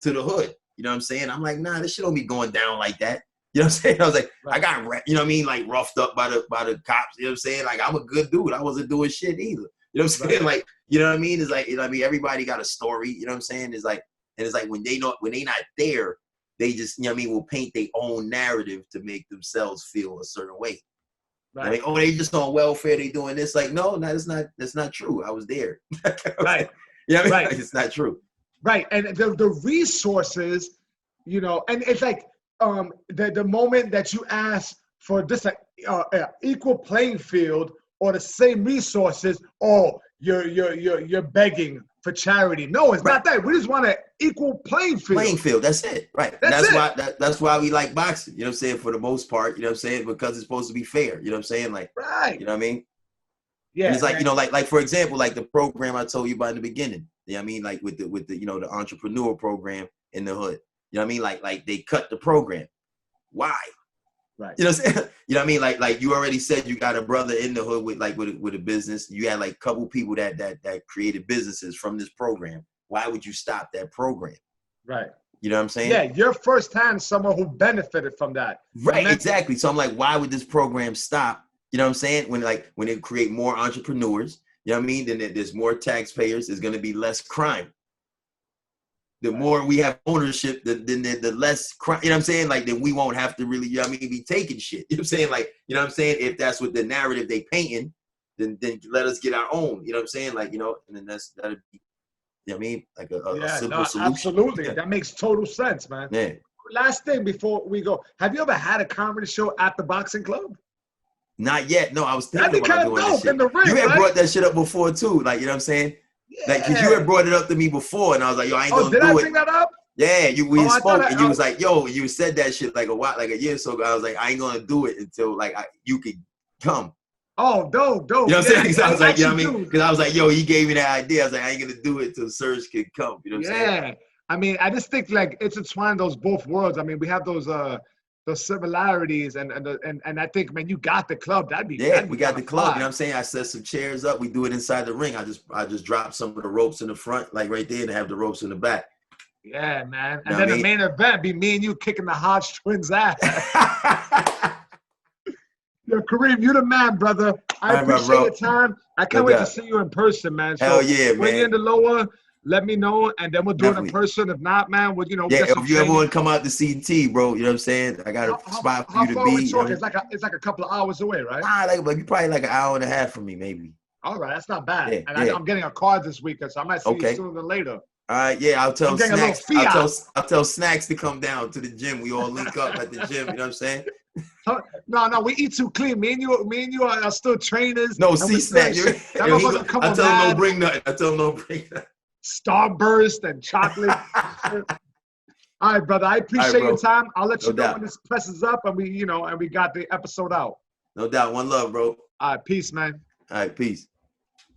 to the hood. You know what I'm saying? I'm like, nah, this shit don't be going down like that. You know what I'm saying? I was like, I got, you know what I mean? Like roughed up by the cops. You know what I'm saying? Like I'm a good dude. I wasn't doing shit either. You know what I'm saying? Like, you know what I mean? It's like, you know what I mean? Everybody got a story. You know what I'm saying? It's like, and it's like when they not there, they just, you know what I mean, will paint their own narrative to make themselves feel a certain way. Right. I mean, oh, they just on welfare, they doing this. Like, no, that's not true. I was there. Right. You know what I mean? Right. Like, it's not true. Right. And the resources, you know, and it's like the moment that you ask for this equal playing field or the same resources, oh, you're begging for charity. No, it's not that. We just want an equal playing field. Playing field. That's it. Right. That's why we like boxing. You know what I'm saying? For the most part, you know what I'm saying? Because it's supposed to be fair. You know what I'm saying? Like, right. You know what I mean? Yeah. And it's like, you know, like for example, like the program I told you about in the beginning. You know what I mean? Like with the you know, the entrepreneur program in the hood. You know what I mean? Like they cut the program. Why? Right. You know what I'm saying? You know what I mean? Like you already said you got a brother in the hood with a business. You had like a couple people that created businesses from this program. Why would you stop that program? Right. You know what I'm saying? Yeah, you're firsthand someone who benefited from that. Right, exactly. So I'm like, why would this program stop? You know what I'm saying? When it create more entrepreneurs, you know what I mean? Then there's more taxpayers, there's gonna be less crime. The more we have ownership, the less crime, you know what I'm saying? Like, then we won't have to really, you know what I mean, be taking shit. You know what I'm saying? Like, you know what I'm saying? If that's what the narrative they painting, then let us get our own, you know what I'm saying? Like, you know, and then that'll be, you know what I mean? Like a simple solution. Absolutely. Yeah. That makes total sense, man. Yeah. Last thing before we go, have you ever had a comedy show at the boxing club? Not yet. No, I was thinking about doing that shit. In the ring, you had brought that shit up before too. Like, you know what I'm saying? Yeah. Like, cause you had brought it up to me before, and I was like, yo, I ain't gonna do it. Did I bring that up? Yeah, we spoke, and you was like, yo, you said that shit like a year or so ago. I was like, I ain't gonna do it until like you could come. Oh, dope. You know what I'm saying? Because I was like, you know what I mean? Because I was like, yo, he gave me that idea. I was like, I ain't gonna do it till Serge could come. You know what I'm saying? Yeah. I mean, I just think like it's entwined those both worlds. I mean, we have those similarities, and I think, man, you got the club. We got the club. You know what I'm saying? I set some chairs up. We do it inside the ring. I just drop some of the ropes in the front, like right there, and have the ropes in the back. Yeah, man. And then the main event be me and you kicking the Hodge Twins' ass. Yo, Kareem, you the man, brother. I appreciate your time. I can't wait to see you in person, man. So hell yeah, man. When you're in the lower, let me know, and then we'll do it in person. If not, man, we'll, Yeah, if you ever want to come out to CT, bro, you know what I'm saying? I got a spot for you to be. It's like a couple of hours away, right? Nah, like you probably like an hour and a half from me, maybe. All right, that's not bad. Yeah, And I'm getting a card this weekend, so I might see you sooner than later. All right, yeah, I'll tell Snacks. I'll tell Snacks to come down to the gym. We all link up at the gym. You know what I'm saying? No, we eat too clean. Me and you are still trainers. No, see, Snacks. I tell him no bring nothing. Starburst and chocolate. All right, brother. I appreciate your time. I'll let you know when this presses up and we got the episode out. No doubt. One love, bro. All right, peace, man. All right, peace.